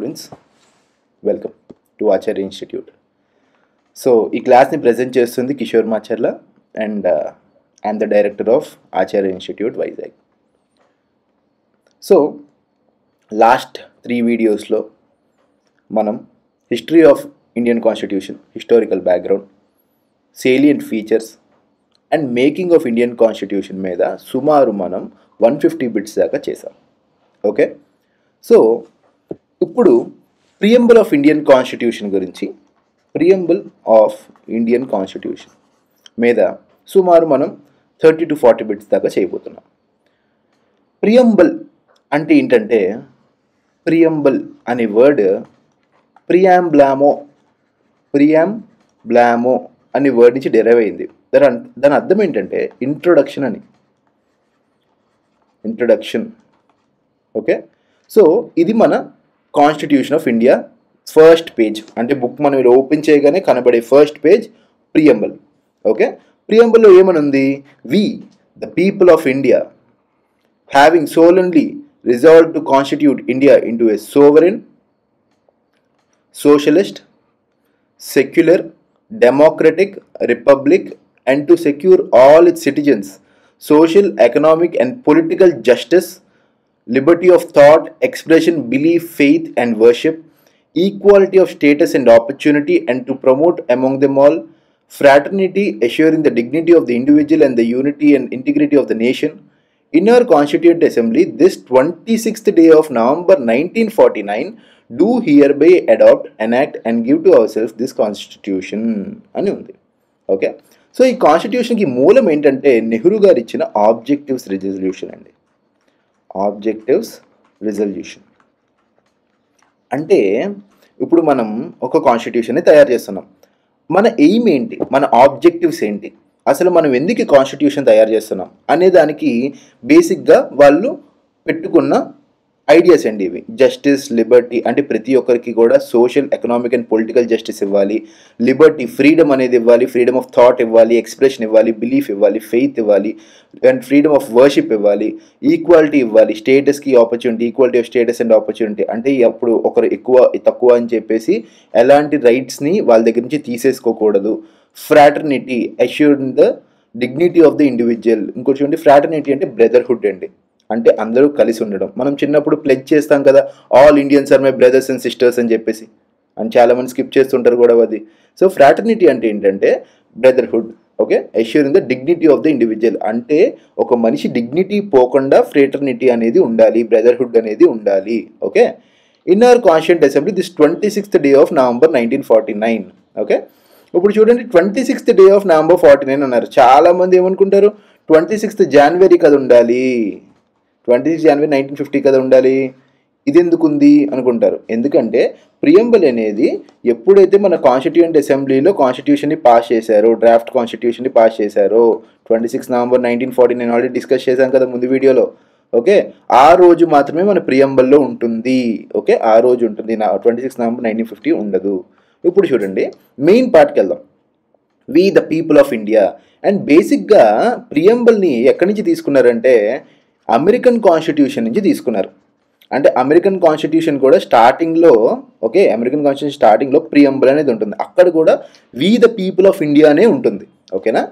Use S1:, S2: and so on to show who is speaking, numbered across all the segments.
S1: Students, welcome to Acharya institute. So ఈ క్లాస్ని present చేస్తుంది Kishore Macherla and I'm the director of Acharya institute Vizag. So last 3 వీడియోస్లో మనం history of Indian constitution, historical background, salient features and making of Indian constitution మీద సుమారు మనం 150 bits దాకా చేసాం. Okay, so ఇప్పుడు ప్రియంబుల్ ఆఫ్ ఇండియన్ కాన్స్టిట్యూషన్ గురించి, ప్రియంబుల్ ఆఫ్ ఇండియన్ కాన్స్టిట్యూషన్ మీద సుమారు మనం 30 to 40 బిట్స్ దాకా చేయబోతున్నాం. ప్రియంబుల్ అంటే ఏంటంటే, ప్రియంబుల్ అనే వర్డ్ ప్రియాంబ్లామో అనే వర్డ్ నుంచి డెరైవ్ అయింది. దాని అర్థం ఏంటంటే ఇంట్రొడక్షన్ అని, ఇంట్రొడక్షన్. ఓకే, సో ఇది మన constitution of India first page, అంటే బుక్ మనం ఇలా ఓపెన్ చేయగానే కనబడే ఫస్ట్ పేజ్ ప్రియంబుల్. ఓకే, ప్రియంబుల్లో ఏమనుంది? We the people of India having solemnly resolved to constitute India into a sovereign, socialist, secular, democratic republic and to secure all its citizens social, economic and political justice, liberty of thought, expression, belief, faith and worship, equality of status and opportunity, and to promote among them all fraternity, assuring the dignity of the individual and the unity and integrity of the nation. In our Constituent Assembly, this 26th day of November 1949, do hereby adopt, enact and give to ourselves this Constitution అని ఉంది. Okay, so ఈ కాన్స్టిట్యూషన్కి మూలం ఏంటంటే నెహ్రూ గారు ఇచ్చిన objectives resolution అండి. Objectives resolution అంటే ఇప్పుడు మనం ఒక కాన్స్టిట్యూషన్ని తయారు చేస్తున్నాం. మన ఎయిమ్ ఏంటి, మన ఆబ్జెక్టివ్స్ ఏంటి, అసలు మనం ఎందుకు కాన్స్టిట్యూషన్ తయారు చేస్తున్నాం అనే దానికి బేసిక్గా వాళ్ళు పెట్టుకున్న ఐడియాస్ అండి ఇవి. జస్టిస్, లిబర్టీ అంటే ప్రతి ఒక్కరికి కూడా social, economic and political justice ఇవ్వాలి. లిబర్టీ, ఫ్రీడమ్ అనేది ఇవ్వాలి. ఫ్రీడమ్ ఆఫ్ థాట్ ఇవ్వాలి, ఎక్స్ప్రెషన్ ఇవ్వాలి, బిలీఫ్ ఇవ్వాలి, ఫెయిత్ ఇవ్వాలి అండ్ ఫ్రీడమ్ ఆఫ్ వర్షిప్ ఇవ్వాలి. ఈక్వాలిటీ ఇవ్వాలి, స్టేటస్కి opportunity, equality of status and opportunity అంటే అప్పుడు ఒకరు ఎక్కువ తక్కువ అని చెప్పేసి ఎలాంటి రైట్స్ని వాళ్ళ దగ్గర నుంచి తీసేసుకోకూడదు. Fraternity, assuring the dignity of the individual. ఇంకోటి చూడండి, ఫ్రాటర్నిటీ అంటే బ్రదర్హుడ్ అండి, అంటే అందరూ కలిసి ఉండడం. మనం చిన్నప్పుడు ప్లెడ్జ్ చేస్తాం కదా, all Indians are my brothers and sisters అని చెప్పేసి, అని చాలామంది స్కిప్ చేస్తుంటారు కూడా అది. సో ఫ్రాటర్నిటీ అంటే ఏంటంటే brotherhood. Okay, assuring the dignity of the individual అంటే ఒక మనిషి డిగ్నిటీ పోకుండా ఫ్రేటర్నిటీ అనేది ఉండాలి, బ్రదర్హుడ్ అనేది ఉండాలి. Okay, in our constituent assembly this 26th day of November 1949. Okay, ఇప్పుడు చూడండి 26th day of November 49 అన్నారు. చాలామంది ఏమనుకుంటారు, 26th January కదా ఉండాలి, 26 January 1950 కదా ఉండాలి, ఇది ఎందుకు ఉంది అనుకుంటారు. ఎందుకంటే ప్రియంబుల్ అనేది ఎప్పుడైతే మన కాన్స్టిట్యూయెంట్ అసెంబ్లీలో కాన్స్టిట్యూషన్ని పాస్ చేశారో, డ్రాఫ్ట్ కాన్స్టిట్యూషన్ని పాస్ చేశారో 26 November 1949 ఆల్రెడీ డిస్కస్ చేశాం కదా ముందు వీడియోలో. ఓకే, ఆ రోజు మాత్రమే మన ప్రియంబుల్లో ఉంటుంది. ఓకే, ఆ రోజు ఉంటుంది, 26 November 1950 ఉండదు. ఇప్పుడు చూడండి మెయిన్ పార్ట్కి వెళ్దాం. We the people of India and బేసిక్గా ప్రియంబుల్ని ఎక్కడి నుంచి తీసుకున్నారంటే అమెరికన్ కాన్స్టిట్యూషన్ నుంచి తీసుకున్నారు. అంటే అమెరికన్ కాన్స్టిట్యూషన్ కూడా స్టార్టింగ్లో, ఓకే, అమెరికన్ కాన్స్టిట్యూషన్ స్టార్టింగ్లో ప్రియంబుల్ అనేది ఉంటుంది. అక్కడ కూడా we the people of India అనే ఉంటుంది. ఓకేనా,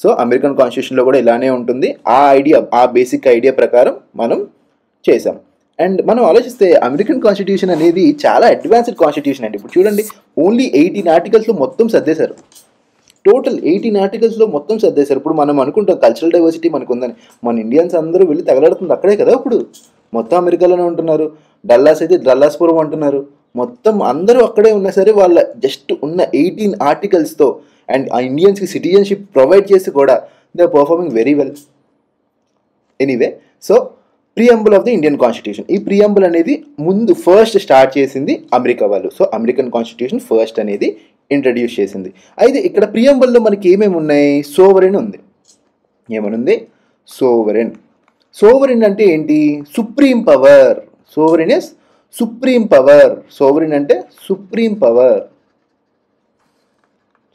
S1: సో అమెరికన్ కాన్స్టిట్యూషన్లో కూడా ఇలానే ఉంటుంది. ఆ ఐడియా, ఆ బేసిక్ ఐడియా ప్రకారం మనం చేసాం. అండ్ మనం ఆలోచిస్తే అమెరికన్ కాన్స్టిట్యూషన్ అనేది చాలా అడ్వాన్స్డ్ కాన్స్టిట్యూషన్ అండి. ఇప్పుడు చూడండి, ఓన్లీ 18 ఆర్టికల్స్లో మొత్తం సర్దేశారు. టోటల్ 18 ఆర్టికల్స్లో మొత్తం సర్దేశారు. ఇప్పుడు మనం అనుకుంటాం కల్చరల్ డైవర్సిటీ మనకు ఉందని, మన ఇండియన్స్ అందరూ వెళ్ళి తగలాడుతుంది అక్కడే కదా. ఇప్పుడు మొత్తం అమెరికాలోనే ఉంటున్నారు. డల్లాస్ అయితే డల్లాస్పురం అంటున్నారు. మొత్తం అందరూ అక్కడే ఉన్నా సరే వాళ్ళ జస్ట్ ఉన్న 18 ఆర్టికల్స్తో అండ్ ఆ ఇండియన్స్కి సిటిజన్షిప్ ప్రొవైడ్ చేసి కూడా they are performing very well. Anyway, so preamble of the Indian constitution. ఈ ప్రియంబుల్ అనేది ముందు ఫస్ట్ స్టార్ట్ చేసింది అమెరికా వాళ్ళు. సో అమెరికన్ కాన్స్టిట్యూషన్ ఫస్ట్ అనేది ఇంట్రడ్యూస్ చేసింది. అయితే ఇక్కడ ప్రియంబుల్లో మనకి ఏమేమి ఉన్నాయి? సోవరెన్ ఉంది. ఏమనుంది? సోవరెన్. సోవరెన్ అంటే ఏంటి? Supreme power. Sovereign is supreme power. Sovereign అంటే సుప్రీం పవర్.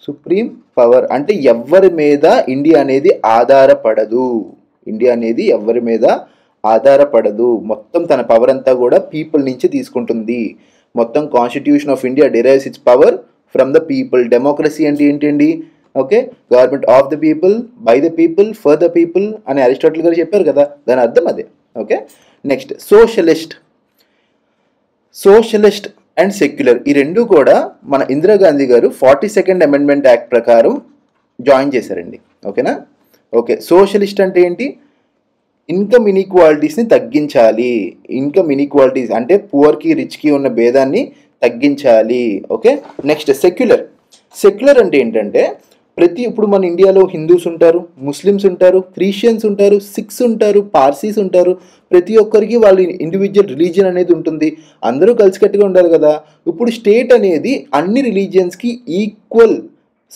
S1: సుప్రీం పవర్ అంటే ఎవరి మీద ఇండియా అనేది ఆధారపడదు. ఇండియా అనేది ఎవరి మీద ఆధారపడదు. మొత్తం తన పవర్ అంతా కూడా పీపుల్ నుంచి తీసుకుంటుంది. మొత్తం constitution of India derives its power from the people. Democracy అంటే ఏంటండి? Okay, government of the people, by the people, for the people అని అరిస్టాటిల్ గారు చెప్పారు కదా, దాని అర్థం అదే. Okay, next socialist. Socialist and secular ఈ రెండు కూడా మన ఇందిరాగాంధీ గారు 42nd అమెండ్మెంట్ యాక్ట్ ప్రకారం జాయిన్ చేశారండి. ఓకేనా? ఓకే, సోషలిస్ట్ అంటే ఏంటి? ఇన్కమ్ ఇన్ఈక్వాలిటీస్ని తగ్గించాలి. ఇన్కమ్ ఇన్ఈక్వాలిటీస్ అంటే పువర్కి రిచ్కి ఉన్న భేదాన్ని తగ్గించాలి. Okay, next secular. సెక్యులర్ అంటే ఏంటంటే ఇప్పుడు మన ఇండియాలో హిందూస్ ఉంటారు, ముస్లిమ్స్ ఉంటారు, క్రిస్టియన్స్ ఉంటారు, సిక్స్ ఉంటారు, పార్సీస్ ఉంటారు. ప్రతి ఒక్కరికి వాళ్ళ ఇండివిజువల్ రిలీజియన్ అనేది ఉంటుంది. అందరూ కలిసికట్టుగా ఉండాలి కదా. ఇప్పుడు స్టేట్ అనేది అన్ని రిలీజియన్స్కి ఈక్వల్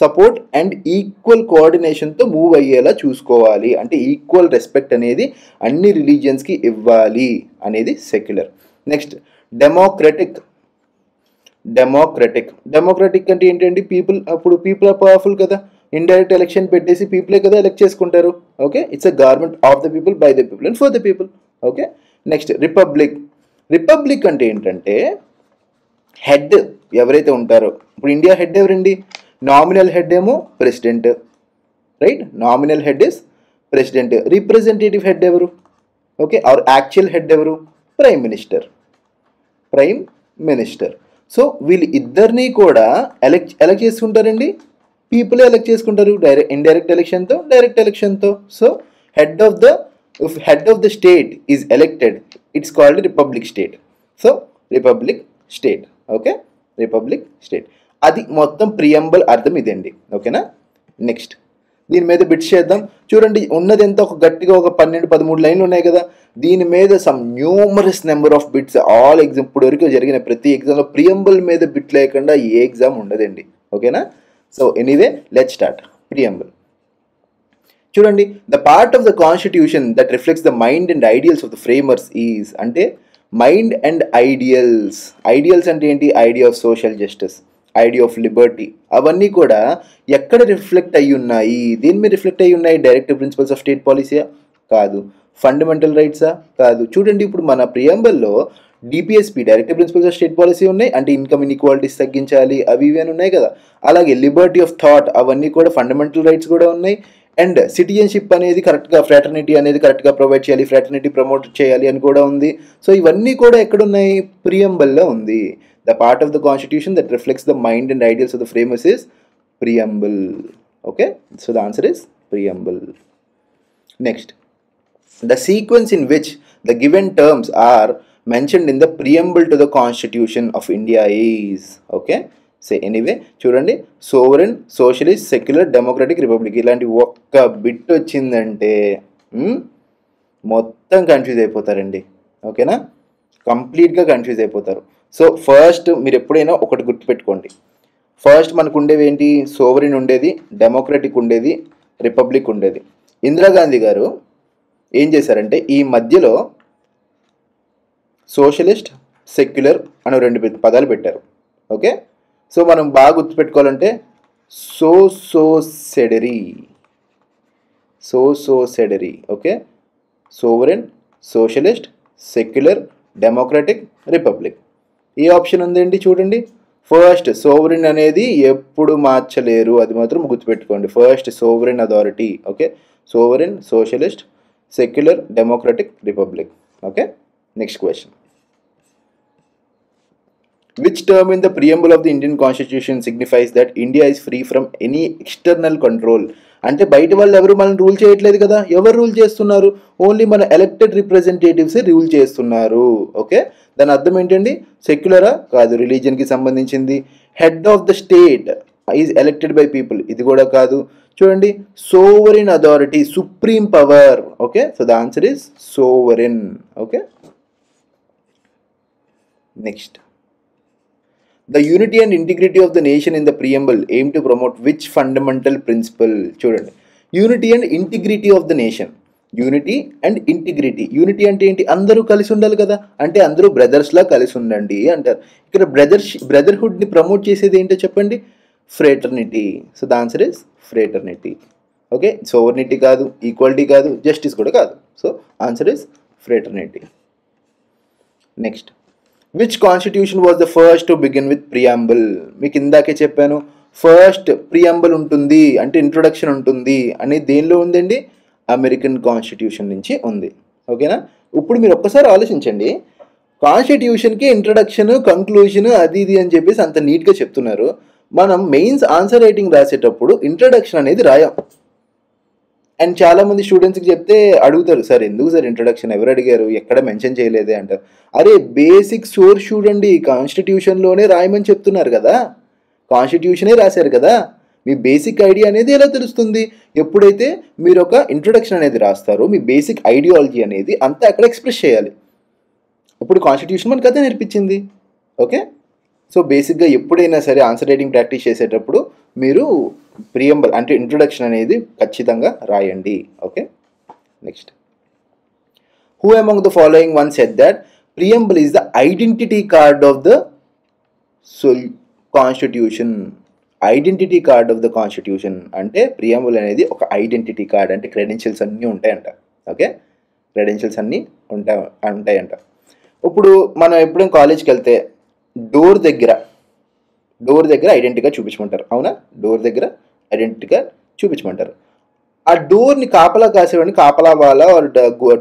S1: సపోర్ట్ అండ్ ఈక్వల్ కోఆర్డినేషన్తో మూవ్ అయ్యేలా చూసుకోవాలి. అంటే ఈక్వల్ రెస్పెక్ట్ అనేది అన్ని రిలీజియన్స్కి ఇవ్వాలి అనేది సెక్యులర్. Next democratic. డెమోక్రటిక్ అంటే ఏంటంటే పీపుల్ ఆర్ పవర్ఫుల్ కదా, ఇండైరెక్ట్ ఎలక్షన్ పెట్టేసి పీపులే కదా ఎలక్ట్ చేసుకుంటారు. Okay, it's a government of the people, by the people and for the people. Okay, next republic అంటే ఏంటంటే హెడ్ ఎవరైతే ఉంటారో, ఇప్పుడు ఇండియా హెడ్ ఎవరండి? నామినల్ హెడ్ ఏమో president, right? Nominal head is president. Representative head ఎవరు? Okay, are actual head ఎవరు? Prime minister. So వీళ్ళు ఇద్దరిని కూడా ఎలక్ట్ చేసుకుంటారండి. పీపుల్ ఎలక్ట్ చేసుకుంటారు, ఇండైరెక్ట్ ఎలక్షన్తో, డైరెక్ట్ ఎలక్షన్తో. So head of the state is elected, it's called republic state. So republic state. Okay, republic state. అది మొత్తం ప్రియంబల్ అర్థం ఇదండి. ఓకేనా? నెక్స్ట్ దీని మీద బిట్స్ చేద్దాం. చూడండి, ఉన్నది ఎంత, ఒక గట్టిగా ఒక 12-13 లైన్లు ఉన్నాయి కదా. దీని మీద some numerous number of bits. All exam ఇప్పుడు వరకు జరిగిన ప్రతి ఎగ్జామ్లో ప్రియంబల్ మీద బిట్ లేకుండా ఏ ఎగ్జామ్ ఉండదండి. ఓకేనా? So anyway let's start. Preamble. చూడండి, the part of the constitution that reflects the mind and ideals of the framers is. అంటే మైండ్ అండ్ ఐడియల్స్. ఐడియల్స్ అంటే ఏంటి? Idea of social justice, idea of liberty, అవన్నీ కూడా ఎక్కడ reflect అయ్యి ఉన్నాయి? దేని మీద రిఫ్లెక్ట్ అయ్యి ఉన్నాయి? డైరెక్టివ్ ప్రిన్సిపల్స్ ఆఫ్ స్టేట్ పాలసీయా? కాదు. ఫండమెంటల్ రైట్సా? కాదు. చూడండి, ఇప్పుడు మన ప్రియంబల్లో DPSP, directive principles of state policy ఉన్నాయి. అంటే ఇన్కమ్ ఇన్ఈక్వాలిటీస్ తగ్గించాలి, అవి ఇవి అని ఉన్నాయి కదా. అలాగే లిబర్టీ ఆఫ్ థాట్, అవన్నీ కూడా ఫండమెంటల్ రైట్స్ కూడా ఉన్నాయి. అండ్ సిటిజన్షిప్ అనేది కరెక్ట్గా, ఫ్రాటర్నిటీ అనేది కరెక్ట్గా ప్రొవైడ్ చేయాలి, ఫ్రాటర్నిటీ ప్రమోట్ చేయాలి అని కూడా ఉంది. సో ఇవన్నీ కూడా ఎక్కడున్నాయి? ప్రియంబల్లో ఉంది. The part of the constitution that reflects the mind and ideals of the framers is preamble. Okay, so the answer is preamble. Next, the sequence in which the given terms are mentioned in the preamble to the constitution of India is. Okay, say anyway, చూడండి, sovereign, socialist, secular, democratic, republic ఇలాంటి ఒక్క bit వచ్చిందంటే మొత్తం confuse అయిపోతారండి. ఓకేనా? కంప్లీట్గా confuse అయిపోతారు. So first మీరు ఎప్పుడైనా ఒకటి గుర్తుపెట్టుకోండి. ఫస్ట్ మనకు ఉండేవి ఏంటి? సోవరిన్ ఉండేది, డెమోక్రటిక్ ఉండేది, రిపబ్లిక్ ఉండేది. ఇందిరాగాంధీ గారు ఏం చేశారంటే ఈ మధ్యలో సోషలిస్ట్, సెక్యులర్ అని 2 పదాలు పెట్టారు. ఓకే, సో మనం బాగా గుర్తుపెట్టుకోవాలంటే సోసెడరీ. Okay, sovereign, socialist, secular, democratic, republic. ఏ ఆప్షన్ ఉందండి? చూడండి, ఫస్ట్ సోవరిన్ అనేది ఎప్పుడు మార్చలేరు, అది మాత్రం గుర్తుపెట్టుకోండి. First sovereign authority. Okay, sovereign, socialist, secular, democratic, republic. Okay, next question. Which term in the preamble of the Indian Constitution signifies that India is free from any external control? అంటే బయట వాళ్ళు ఎవరు మనల్ని రూల్ చేయట్లేదు కదా. ఎవరు rule చేస్తున్నారు? Only మన ఎలక్టెడ్ రిప్రజెంటేటివ్సే రూల్ చేస్తున్నారు. ఓకే, దాని అర్థం ఏంటండి? సెక్యులరా? కాదు, రిలీజియన్కి సంబంధించింది. Head of the state is elected by people, ఇది కూడా కాదు. చూడండి, sovereign authority, supreme power. Okay, so the answer is sovereign. Okay, next. The unity and integrity of the nation in the preamble aim to promote which fundamental principle? చూడండి, unity and integrity of the nation. Unity and integrity. Unity అంటే ఏంటి? అందరూ కలిసి ఉండాలి కదా. అంటే అందరూ బ్రదర్స్లా కలిసి ఉండండి అంటారు. ఇక్కడ బ్రదర్హుడ్ని ప్రమోట్ చేసేది ఏంటో చెప్పండి? Fraternity. So the answer is fraternity. Okay, sovereignty కాదు, ఈక్వాలిటీ కాదు, జస్టిస్ కూడా కాదు. So answer is fraternity. Next, which constitution was the first to begin with preamble? మీకు ఇందాకే చెప్పాను, ఫస్ట్ ప్రియాంబుల్ ఉంటుంది అంటే ఇంట్రొడక్షన్ ఉంటుంది అని దేనిలో ఉందండి? అమెరికన్ కాన్స్టిట్యూషన్ నుంచి ఉంది. ఓకేనా? ఇప్పుడు మీరు ఒక్కసారి ఆలోచించండి, కాన్స్టిట్యూషన్కి ఇంట్రడక్షన్, కంక్లూజన్ అది ఇది అని చెప్పేసి అంత నీట్గా చెప్తున్నారు. మనం మెయిన్స్ ఆన్సర్ రైటింగ్ రాసేటప్పుడు ఇంట్రడక్షన్ అనేది రాయం. అండ్ చాలామంది స్టూడెంట్స్కి చెప్తే అడుగుతారు, సార్ ఎందుకు సార్ ఇంట్రడక్షన్, ఎవరు అడిగారు, ఎక్కడ మెన్షన్ చేయలేదే అంటారు. అరే బేసిక్ సోర్స్ చూడండి, కాన్స్టిట్యూషన్లోనే రాయమని చెప్తున్నారు కదా, కాన్స్టిట్యూషనే రాశారు కదా, మీ బేసిక్ ఐడియా అనేది ఎలా తెలుస్తుంది? ఎప్పుడైతే మీరు ఒక ఇంట్రొడక్షన్ అనేది రాస్తారో మీ బేసిక్ ఐడియాలజీ అనేది అంతా అక్కడ ఎక్స్ప్రెస్ చేయాలి. ఇప్పుడు కాన్స్టిట్యూషన్ మనకు అదే నేర్పించింది. ఓకే, సో బేసిక్గా ఎప్పుడైనా సరే ఆన్సర్ రైటింగ్ ప్రాక్టీస్ చేసేటప్పుడు మీరు ప్రియంబల్ అంటే ఇంట్రొడక్షన్ అనేది ఖచ్చితంగా రాయండి. Okay, next, who among the following one said that preamble is the identity card of the constitution? Identity card of the constitution అంటే ప్రియంబల్ అనేది ఒక ఐడెంటిటీ కార్డ్, అంటే క్రెడెన్షియల్స్ అన్నీ ఉంటాయంట. ఓకే, క్రెడెన్షియల్స్ అన్నీ ఉంటాయంట. ఇప్పుడు మనం ఎప్పుడైనా కాలేజ్కి వెళ్తే డోర్ దగ్గర ఐడెంటిటీ కార్డ్ చూపించమంటారు, అవునా? డోర్ దగ్గర ఐడెంటిటీ కార్డ్ చూపించమంటారు. ఆ డోర్ని కాపలా కాసేవాడిని కాపలా వాలా ఆర్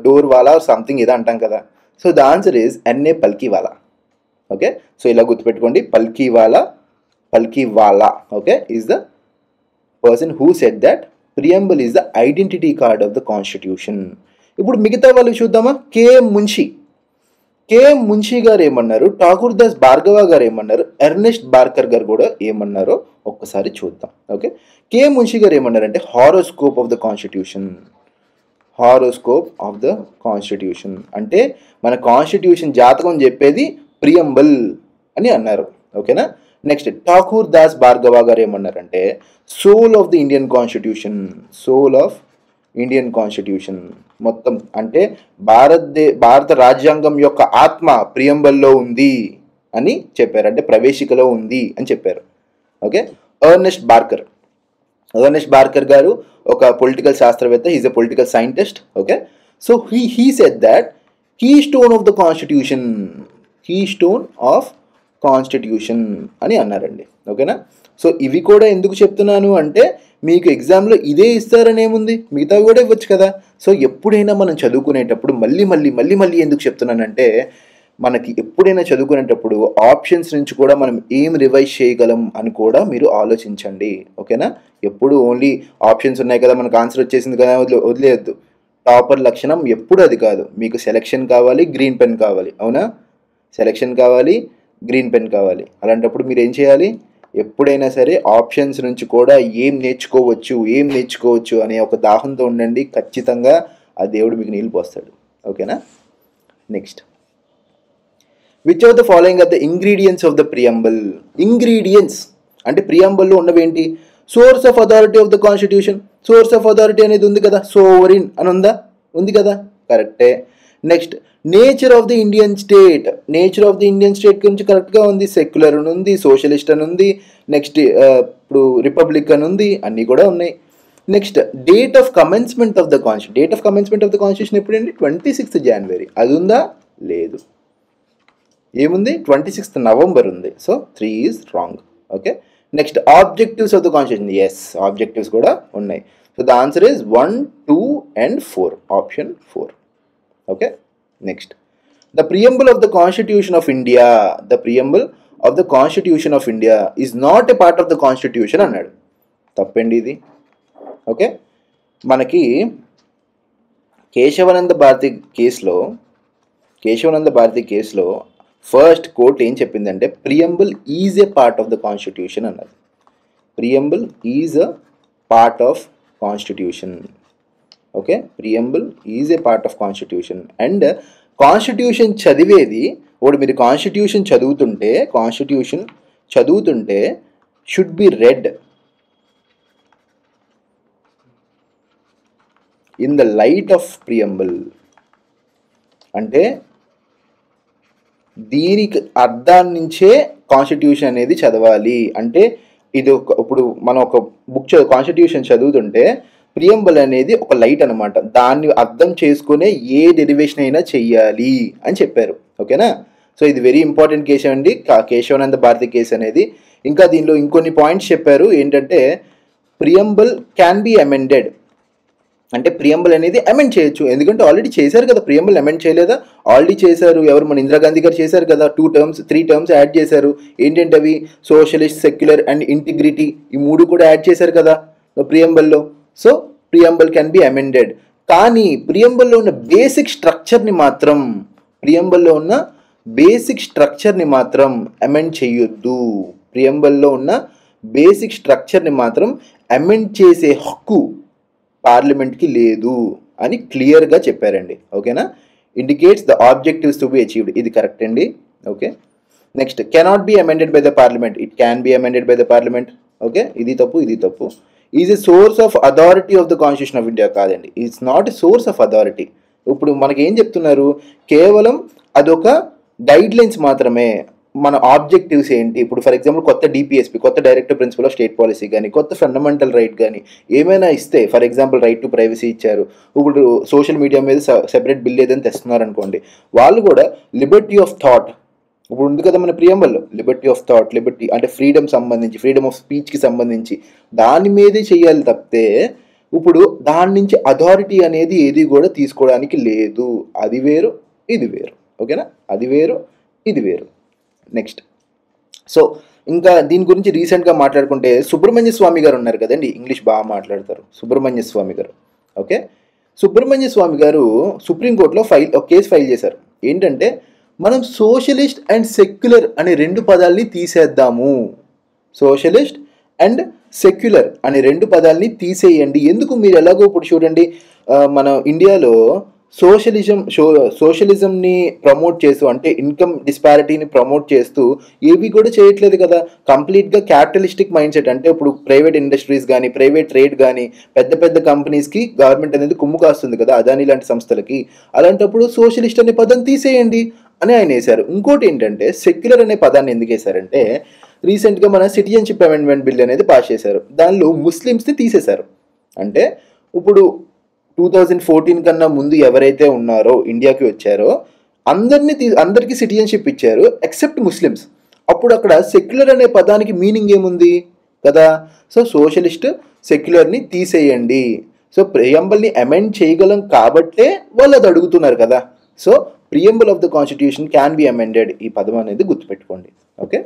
S1: డోర్ వాలా ఆర్ సంథింగ్ ఏదో అంటాం కదా. So the answer is N A Palkhivala. Okay, so ఇలా గుర్తుపెట్టుకోండి, Palkhivala. Okay, is the person who said that preamble is the identity card of the constitution. ఇప్పుడు మిగతా వాళ్ళు చూద్దామా. కేఎం మున్షి గారు ఏమన్నారు, ఠాకూర్ దాస్ భార్గవ గారు ఏమన్నారు, ఎర్నెస్ట్ బార్కర్ గారు కూడా ఏమన్నారో ఒక్కసారి చూద్దాం. ఓకే, కేఎం మున్షి గారు ఏమన్నారంటే horoscope of the constitution. Horoscope of the constitution అంటే మన కాన్స్టిట్యూషన్ జాతకం చెప్పేది ప్రియంబల్ అని అన్నారు. ఓకేనా? నెక్స్ట్, ఠాకూర్ దాస్ భార్గవ గారు ఏమన్నారంటే soul of the Indian constitution. Soul of Indian constitution మొత్తం అంటే భారత రాజ్యాంగం యొక్క ఆత్మ ప్రియంబల్లో ఉంది అని చెప్పారు, అంటే ప్రవేశికలో ఉంది అని చెప్పారు. ఓకే, ఎర్నెస్ట్ బార్కర్ గారు ఒక పొలిటికల్ శాస్త్రవేత్త, is a political scientist. Okay, so he said that keystone of the constitution అని అన్నారండి. ఓకేనా? సో ఇవి కూడా ఎందుకు చెప్తున్నాను అంటే మీకు ఎగ్జామ్లో ఇదే ఇస్తారని ఏముంది, మిగతావి కూడా ఇవ్వచ్చు కదా. సో ఎప్పుడైనా మనం చదువుకునేటప్పుడు మళ్ళీ ఎందుకు చెప్తున్నానంటే మనకి ఎప్పుడైనా చదువుకునేటప్పుడు ఆప్షన్స్ నుంచి కూడా మనం ఏం రివైజ్ చేయగలం అని కూడా మీరు ఆలోచించండి. ఓకేనా? ఎప్పుడు ఓన్లీ ఆప్షన్స్ ఉన్నాయి కదా, మనకు ఆన్సర్ వచ్చేసింది కదా వదిలేయద్దు. టాపర్ లక్షణం ఎప్పుడు అది కాదు. మీకు సెలెక్షన్ కావాలి, గ్రీన్ పెన్ కావాలి, అవునా? సెలెక్షన్ కావాలి, గ్రీన్ పెన్ కావాలి. అలాంటప్పుడు మీరు ఏం చేయాలి, ఎప్పుడైనా సరే ఆప్షన్స్ నుంచి కూడా ఏం నేర్చుకోవచ్చు అనే ఒక దాహంతో ఉండండి. ఖచ్చితంగా ఆ దేవుడు మీకు నీళ్ళు పోస్తాడు. ఓకేనా? Next, which of the following are the ingredients of the preamble? Ingredients అంటే ప్రియంబల్లో ఉన్నవేంటి? Source of authority of the constitution. Source of authority అనేది ఉంది కదా, సోవరిన్ అని ఉంది కదా, కరెక్టే. Next, nature of the Indian state. Nature of the Indian state గురించి కరెక్ట్గా ఉంది. సెక్యులర్ అని ఉంది, సోషలిస్ట్ అని ఉంది, నెక్స్ట్ ఇప్పుడు రిపబ్లిక్ అని ఉంది, అన్నీ కూడా ఉన్నాయి. Next, date of commencement of the constitution ఎప్పుడండి? 26th January. అది ఉందా? లేదు. ఏముంది? 26th November ఉంది. So 3 is wrong. Okay, next, objectives of the constitution. Yes, objectives కూడా ఉన్నాయి. So the answer is 1, 2 and 4, option 4. Okay, next, the preamble of the constitution of India. Is not a part of the constitution అన్నాడు. తప్పండి ఇది. Okay, మనకి కేశవానంద భారతి కేసులో first court ఏం చెప్పిందంటే preamble is a part of the constitution అన్నది. Preamble is a part of constitution. Okay, preamble is a part of constitution. And constitution చదివేది మీరు కాన్స్టిట్యూషన్ చదువుతుంటే should be read in the light of preamble. అంటే దీనికి అర్థాన్నించే constitution అనేది చదవాలి. అంటే ఇది ఇప్పుడు మనం ఒక బుక్ కాన్స్టిట్యూషన్ చదువుతుంటే ప్రియంబుల్ అనేది ఒక లైట్ అనమాట, దాన్ని అర్థం చేసుకునే ఏ డెరివేషన్ అయినా చెయ్యాలి అని చెప్పారు. ఓకేనా? సో ఇది వెరీ ఇంపార్టెంట్ కేసు అండి, కేశవానంద భారతి కేసు అనేది. ఇంకా దీనిలో ఇంకొన్ని పాయింట్స్ చెప్పారు ఏంటంటే, ప్రియంబల్ క్యాన్ బి అమెండెడ్, అంటే ప్రియంబల్ అనేది అమెండ్ చేయొచ్చు, ఎందుకంటే ఆల్రెడీ చేశారు కదా, ప్రియంబల్ అమెండ్ చేయలేదా, ఆల్రెడీ చేశారు. ఎవరు, మన ఇందిరాగాంధీ గారు చేశారు కదా, 3 terms యాడ్ చేశారు. ఏంటంటే అవి సోషలిస్ట్, సెక్యులర్ అండ్ ఇంటిగ్రిటీ, ఈ 3 కూడా యాడ్ చేశారు కదా ప్రియంబల్లో. So preamble can be amended. కానీ ప్రియంబల్లో ఉన్న బేసిక్ స్ట్రక్చర్ని మాత్రం అమెండ్ చేయొద్దు. ప్రియంబల్లో ఉన్న బేసిక్ స్ట్రక్చర్ని మాత్రం అమెండ్ చేసే హక్కు పార్లమెంట్కి లేదు అని క్లియర్గా చెప్పారండి. ఓకేనా, indicates the objectives to be achieved, ఇది కరెక్ట్ అండి. Okay, next, cannot be amended by the parliament, it can be amended by the parliament. Okay, ఇది తప్పు. Is a source of authority of the constitution of India, కాదండి, it's not a source of authority. ఇప్పుడు మనకి ఏం చెప్తున్నారు, కేవలం అదొక guide lines మాత్రమే. మన ఆబ్జెక్టివ్స్ ఏంటి, ఇప్పుడు ఫర్ ఎగ్జాంపుల్ కొత్త డిపిఎస్పి, కొత్త director principal of state policy కానీ, కొత్త ఫండమెంటల్ రైట్ కానీ ఏమైనా ఇస్తే, for example right to privacy ఇచ్చారు, ఇప్పుడు సోషల్ మీడియా మీద సెపరేట్ బిల్ ఏదైనా తెస్తున్నారు అనుకోండి, వాళ్ళు కూడా లిబర్టీ ఆఫ్ థాట్, ఇప్పుడు ఉంది కదా మన ప్రియంబల్లో, లిబర్టీ ఆఫ్ థాట్, లిబర్టీ అంటే ఫ్రీడమ్ సంబంధించి, ఫ్రీడమ్ ఆఫ్ స్పీచ్కి సంబంధించి దాని మీదే చేయాలి తప్పితే, ఇప్పుడు దాని నుంచి అథారిటీ అనేది ఏది కూడా తీసుకోవడానికి లేదు. అది వేరు, ఇది వేరు. ఓకేనా, అది వేరు, ఇది వేరు. నెక్స్ట్, సో ఇంకా దీని గురించి రీసెంట్గా మాట్లాడుకుంటే, సుబ్రహ్మణ్య స్వామి గారు ఉన్నారు కదండి, ఇంగ్లీష్ బాగా మాట్లాడతారు, సుబ్రహ్మణ్య స్వామి గారు. ఓకే, సుబ్రహ్మణ్య స్వామి గారు సుప్రీంకోర్టులో ఒక కేసు ఫైల్ చేశారు. ఏంటంటే, మనం సోషలిస్ట్ అండ్ సెక్యులర్ అనే 2 పదాలని తీసేద్దాము, సోషలిస్ట్ అండ్ సెక్యులర్ అనే 2 పదాలని తీసేయండి. ఎందుకు, మీరు ఎలాగో ఇప్పుడు చూడండి, మన ఇండియాలో సోషలిజంని ప్రమోట్ చేస్తూ, అంటే ఇన్కమ్ డిస్పారిటీని ప్రమోట్ చేస్తూ ఏవి కూడా చేయట్లేదు కదా, కంప్లీట్గా క్యాపిటలిస్టిక్ మైండ్ సెట్. అంటే ఇప్పుడు ప్రైవేట్ ఇండస్ట్రీస్ కానీ, ప్రైవేట్ ట్రేడ్ కానీ, పెద్ద కంపెనీస్కి గవర్నమెంట్ అనేది కుమ్ము కాస్తుంది కదా, అదాని లాంటి సంస్థలకి. అలాంటప్పుడు సోషలిస్ట్ అనే పదం తీసేయండి అని ఆయన వేశారు. ఇంకోటి ఏంటంటే, సెక్యులర్ అనే పదాన్ని ఎందుకు వేశారంటే, రీసెంట్గా మన సిటిజన్షిప్ అమెండ్మెంట్ బిల్ అనేది పాస్ చేశారు, దానిలో ముస్లిమ్స్ని తీసేశారు. అంటే ఇప్పుడు 2014 కన్నా ముందు ఎవరైతే ఉన్నారో, ఇండియాకి వచ్చారో అందరికీ సిటిజన్షిప్ ఇచ్చారు ఎక్సెప్ట్ ముస్లిమ్స్. అప్పుడు అక్కడ సెక్యులర్ అనే పదానికి మీనింగ్ ఏముంది కదా, సో సోషలిస్ట్ సెక్యులర్ని తీసేయండి. సో ప్రియంబల్ని అమెండ్ చేయగలం కాబట్టే వాళ్ళు అది అడుగుతున్నారు కదా. So preamble of the constitution can be amended, ఈ పదం అనేది గుర్తుపెట్టుకోండి. Okay,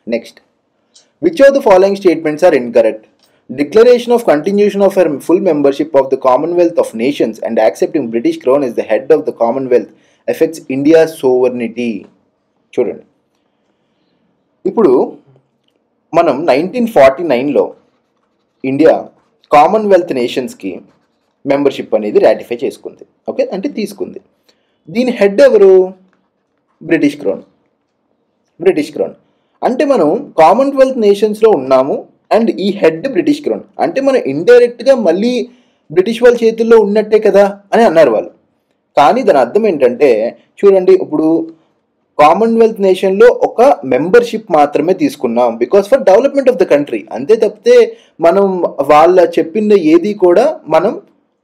S1: next, which of the following statements are incorrect? Declaration of continuation of her full membership of the Commonwealth of Nations and accepting British Crown as the head of the Commonwealth affects India's sovereignty. చూడండి, ఇప్పుడు మనం 1949లో India Commonwealth నేషన్స్కి membership అనేది ratify చేసుకుంది. Okay, అంటే తీసుకుంది. దీని head ఎవరు? British crown. అంటే మనం కామన్వెల్త్ నేషన్స్లో ఉన్నాము అండ్ ఈ హెడ్ బ్రిటిష్ క్రౌన్, అంటే మనం ఇండైరెక్ట్గా మళ్ళీ బ్రిటిష్ వాళ్ళ చేతుల్లో ఉన్నట్టే కదా అని అన్నారు వాళ్ళు. కానీ దాని అర్థం ఏంటంటే, చూడండి, ఇప్పుడు కామన్వెల్త్ నేషన్లో ఒక మెంబర్షిప్ మాత్రమే తీసుకున్నాం because for development of the country, అంతే తప్పితే మనం వాళ్ళ చెప్పిన ఏది కూడా మనం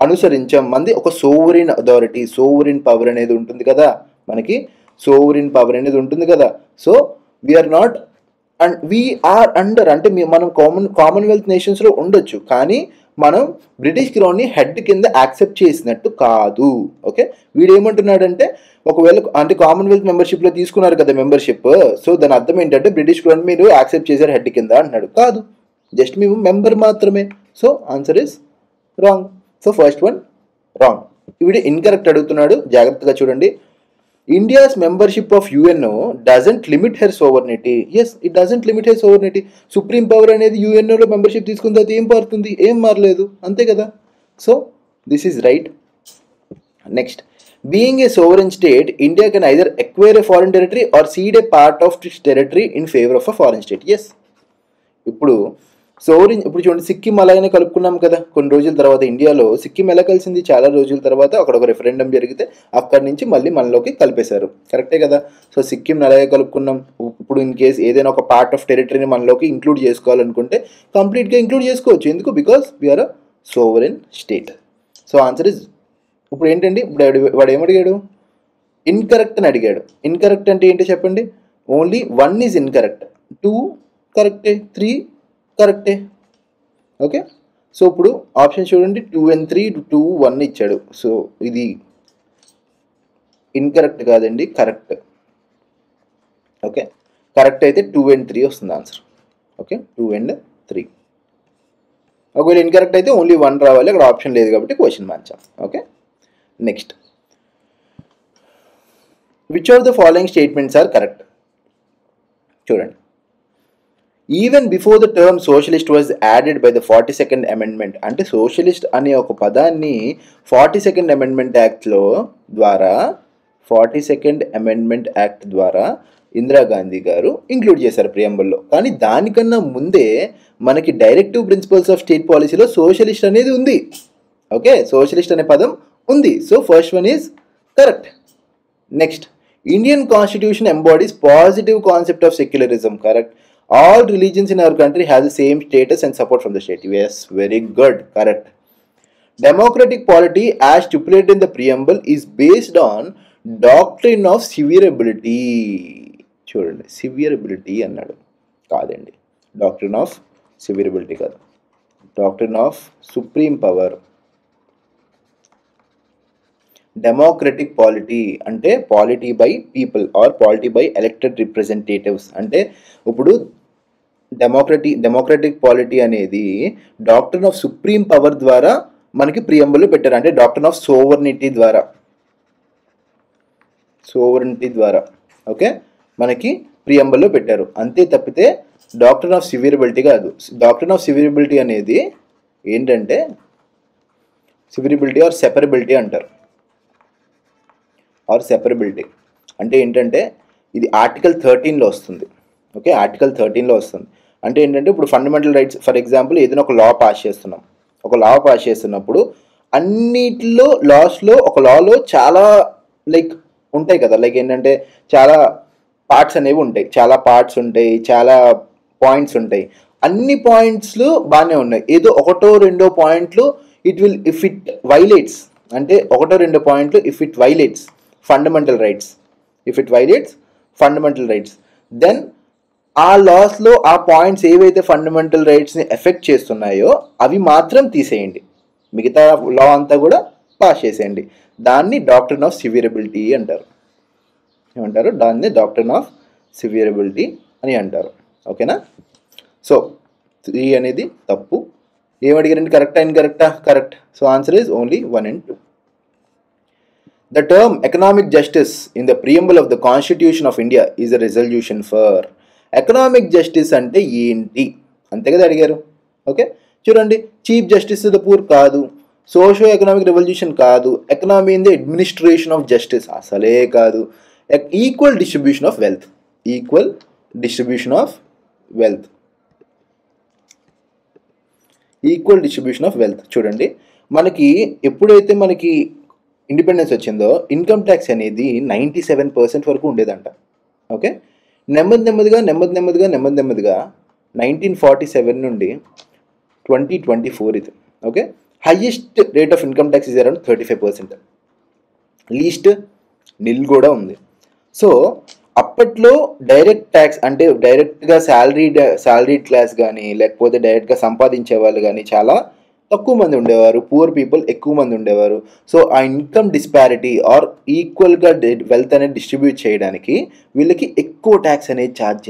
S1: అనుసరించాం. మంది ఒక సోవరిన్ అథారిటీ, సోవరిన్ పవర్ అనేది ఉంటుంది కదా, మనకి సోవరిన్ పవర్ అనేది ఉంటుంది కదా. So we are not and we are under, అంటే మనం కామన్వెల్త్ నేషన్స్లో ఉండొచ్చు కానీ మనం బ్రిటిష్ క్రౌన్ని హెడ్ కింద యాక్సెప్ట్ చేసినట్టు కాదు. ఓకే, వీడు ఏమంటున్నాడంటే, ఒకవేళ అంటే కామన్వెల్త్ మెంబర్షిప్లో తీసుకున్నారు కదా మెంబర్షిప్, సో దాని అర్థం ఏంటంటే బ్రిటిష్ క్రౌన్ మీరు యాక్సెప్ట్ చేశారు హెడ్ కింద అంటున్నాడు. కాదు, జస్ట్ మేము మెంబర్ మాత్రమే. So answer is wrong. So first one wrong. వీడు ఇన్కరెక్ట్ అడుగుతున్నాడు, జాగ్రత్తగా చూడండి. India's membership of UNO doesn't limit her sovereignty. Yes, it doesn't limit her sovereignty. Supreme power అనేది యుఎన్ఓలో మెంబర్షిప్ తీసుకున్న తర్వాత ఏం మారుతుంది? ఏం మారలేదు, అంతే కదా. So this is right. Next, being a sovereign state, India can either acquire a foreign territory or cede a part of this territory in favour of a foreign state. Yes, ఇప్పుడు sovereign, ఇప్పుడు చూడండి, సిక్కిం అలాగనే కలుపుకున్నాం కదా కొన్ని రోజుల తర్వాత. ఇండియాలో సిక్కిం ఎలా కలిసింది? చాలా రోజుల తర్వాత అక్కడ ఒక రెఫరెండం జరిగితే అక్కడి నుంచి మళ్ళీ మనలోకి కలిపేశారు, కరెక్టే కదా. సో సిక్కిం అలాగే కలుపుకున్నాం. ఇప్పుడు ఇన్ కేస్ ఏదైనా ఒక పార్ట్ ఆఫ్ టెరిటరీని మనలోకి ఇంక్లూడ్ చేసుకోవాలనుకుంటే కంప్లీట్గా ఇంక్లూడ్ చేసుకోవచ్చు. ఎందుకు? Because we are a sovereign state. So answer is, ఇప్పుడు ఏంటండి, ఇప్పుడు వాడు ఏమడిగాడు? ఇన్కరెక్ట్ అని అడిగాడు. ఇన్కరెక్ట్ అంటే ఏంటో చెప్పండి. ఓన్లీ 1 ఈజ్ ఇన్కరెక్ట్, 2 కరెక్టే, 3 కరెక్టే. ఓకే, సో ఇప్పుడు ఆప్షన్ చూడండి, 2 and 3, 2, 1 ఇచ్చాడు. సో ఇది ఇన్కరెక్ట్ కాదండి, కరెక్ట్. ఓకే, కరెక్ట్ అయితే 2 and 3 వస్తుంది ఆన్సర్. Okay, 2 and 3. ఒకవేళ ఇన్కరెక్ట్ అయితే ఓన్లీ 1 రావాలి, అక్కడ ఆప్షన్ లేదు కాబట్టి క్వశ్చన్ మార్చాం. Okay, next, which of the following statements are correct? చూడండి, even before the term socialist was added by the 42nd amendment. అంటే సోషలిస్ట్ అనే ఒక పదాన్ని 42nd అమెండ్మెంట్ యాక్ట్లో ద్వారా 42nd అమెండ్మెంట్ యాక్ట్ ద్వారా ఇందిరాగాంధీ గారు ఇంక్లూడ్ చేశారు ప్రియంబుల్లో. కానీ దానికన్నా ముందే మనకి డైరెక్టివ్ ప్రిన్సిపల్స్ ఆఫ్ స్టేట్ పాలసీలో సోషలిస్ట్ అనేది ఉంది. ఓకే, సోషలిస్ట్ అనే పదం ఉంది. So first one is correct. Next, Indian constitution embodies positive concept of secularism. Correct. All religions in our country have the same status and support from the state. Yes, very good, correct. Democratic polity as stipulated in the preamble is based on doctrine of severability. చూడండి, severability అన్నాడు, కాదండి, doctrine of severability కాదు, doctrine of supreme power. Democratic polity అంటే polity by people or polity by elected representatives. అంటే ఇప్పుడు democratic polity అనేది doctrine of supreme power ద్వారా మనకి ప్రియంబుల్ పెట్టారు. అంటే డాక్ట్రిన్ ఆఫ్ సోవర్నిటీ ద్వారా ఓకే మనకి ప్రియంబుల్లో పెట్టారు. అంతే తప్పితే డాక్ట్రిన్ ఆఫ్ సివియరబిలిటీ కాదు. డాక్ట్రిన్ ఆఫ్ సివియరబిలిటీ అనేది ఏంటంటే సివియరబిలిటీ ఆర్ సెపరబిలిటీ అంటారు. ఆర్ సెపరబిలిటీ అంటే ఏంటంటే ఇది ఆర్టికల్ 13లో వస్తుంది. ఓకే, ఆర్టికల్ 13లో వస్తుంది. అంటే ఏంటంటే ఇప్పుడు ఫండమెంటల్ రైట్స్, ఫర్ ఎగ్జాంపుల్ ఏదైనా ఒక లా పాస్ చేస్తున్నాం. ఒక లా పాస్ చేస్తున్నప్పుడు అన్నిటిలో లాస్లో ఒక లాలో చాలా లైక్ ఉంటాయి కదా, లైక్ ఏంటంటే చాలా పార్ట్స్ అనేవి ఉంటాయి, చాలా పార్ట్స్ ఉంటాయి, చాలా పాయింట్స్ ఉంటాయి. అన్ని పాయింట్స్లు బాగానే ఉన్నాయి, ఏదో ఒకటో రెండో పాయింట్లు it will if it violates, అంటే ఒకటో రెండో పాయింట్లు if it violates fundamental rights, then ఆ లాస్లో ఆ పాయింట్స్ ఏవైతే ఫండమెంటల్ రైట్స్ని ఎఫెక్ట్ చేస్తున్నాయో అవి మాత్రం తీసేయండి, మిగతా లా అంతా కూడా పాస్ చేసేయండి. దాన్ని డాక్ట్రిన్ ఆఫ్ సివియరబిలిటీ అంటారు. ఏమంటారు? దాన్ని డాక్ట్రిన్ ఆఫ్ సివియరబిలిటీ అని అంటారు. ఓకేనా? సో 3 అనేది తప్పు. ఏమడిగారండి? కరెక్టా ఇన్కరెక్టా? Correct. So answer is only 1 and 2. The term economic justice in the preamble of the Constitution of India is a resolution for. Economic justice అంటే ఏంటి అంతే కదా అడిగారు. ఓకే, చూడండి, chief justice to the poor కాదు, సోషో ఎకనామిక్ రెవల్యూషన్ కాదు, economy in the administration of justice అసలే కాదు, ఈక్వల్ డిస్ట్రిబ్యూషన్ ఆఫ్ వెల్త్. చూడండి, మనకి ఎప్పుడైతే మనకి ఇండిపెండెన్స్ వచ్చిందో ఇన్కమ్ ట్యాక్స్ అనేది 97% వరకు ఉండేదంట. ఓకే, నెమ్మదిగా 1947 నుండి 2024 ఇది. Okay, highest rate of income tax is around 35%, least nil కూడా ఉంది. సో అప్పట్లో డైరెక్ట్ ట్యాక్స్ అంటే డైరెక్ట్గా శాలరీడ్ క్లాస్ కానీ లేకపోతే డైరెక్ట్గా సంపాదించే వాళ్ళు కానీ చాలా తక్కువ మంది ఉండేవారు, పూర్ పీపుల్ ఎక్కువ మంది ఉండేవారు. సో ఆ ఇన్కమ్ డిస్పారిటీ ఆర్ ఈక్వల్గా వెల్త్ అనేది డిస్ట్రిబ్యూట్ చేయడానికి వీళ్ళకి ఎక్కువ ట్యాక్స్ అనేది ఛార్జ్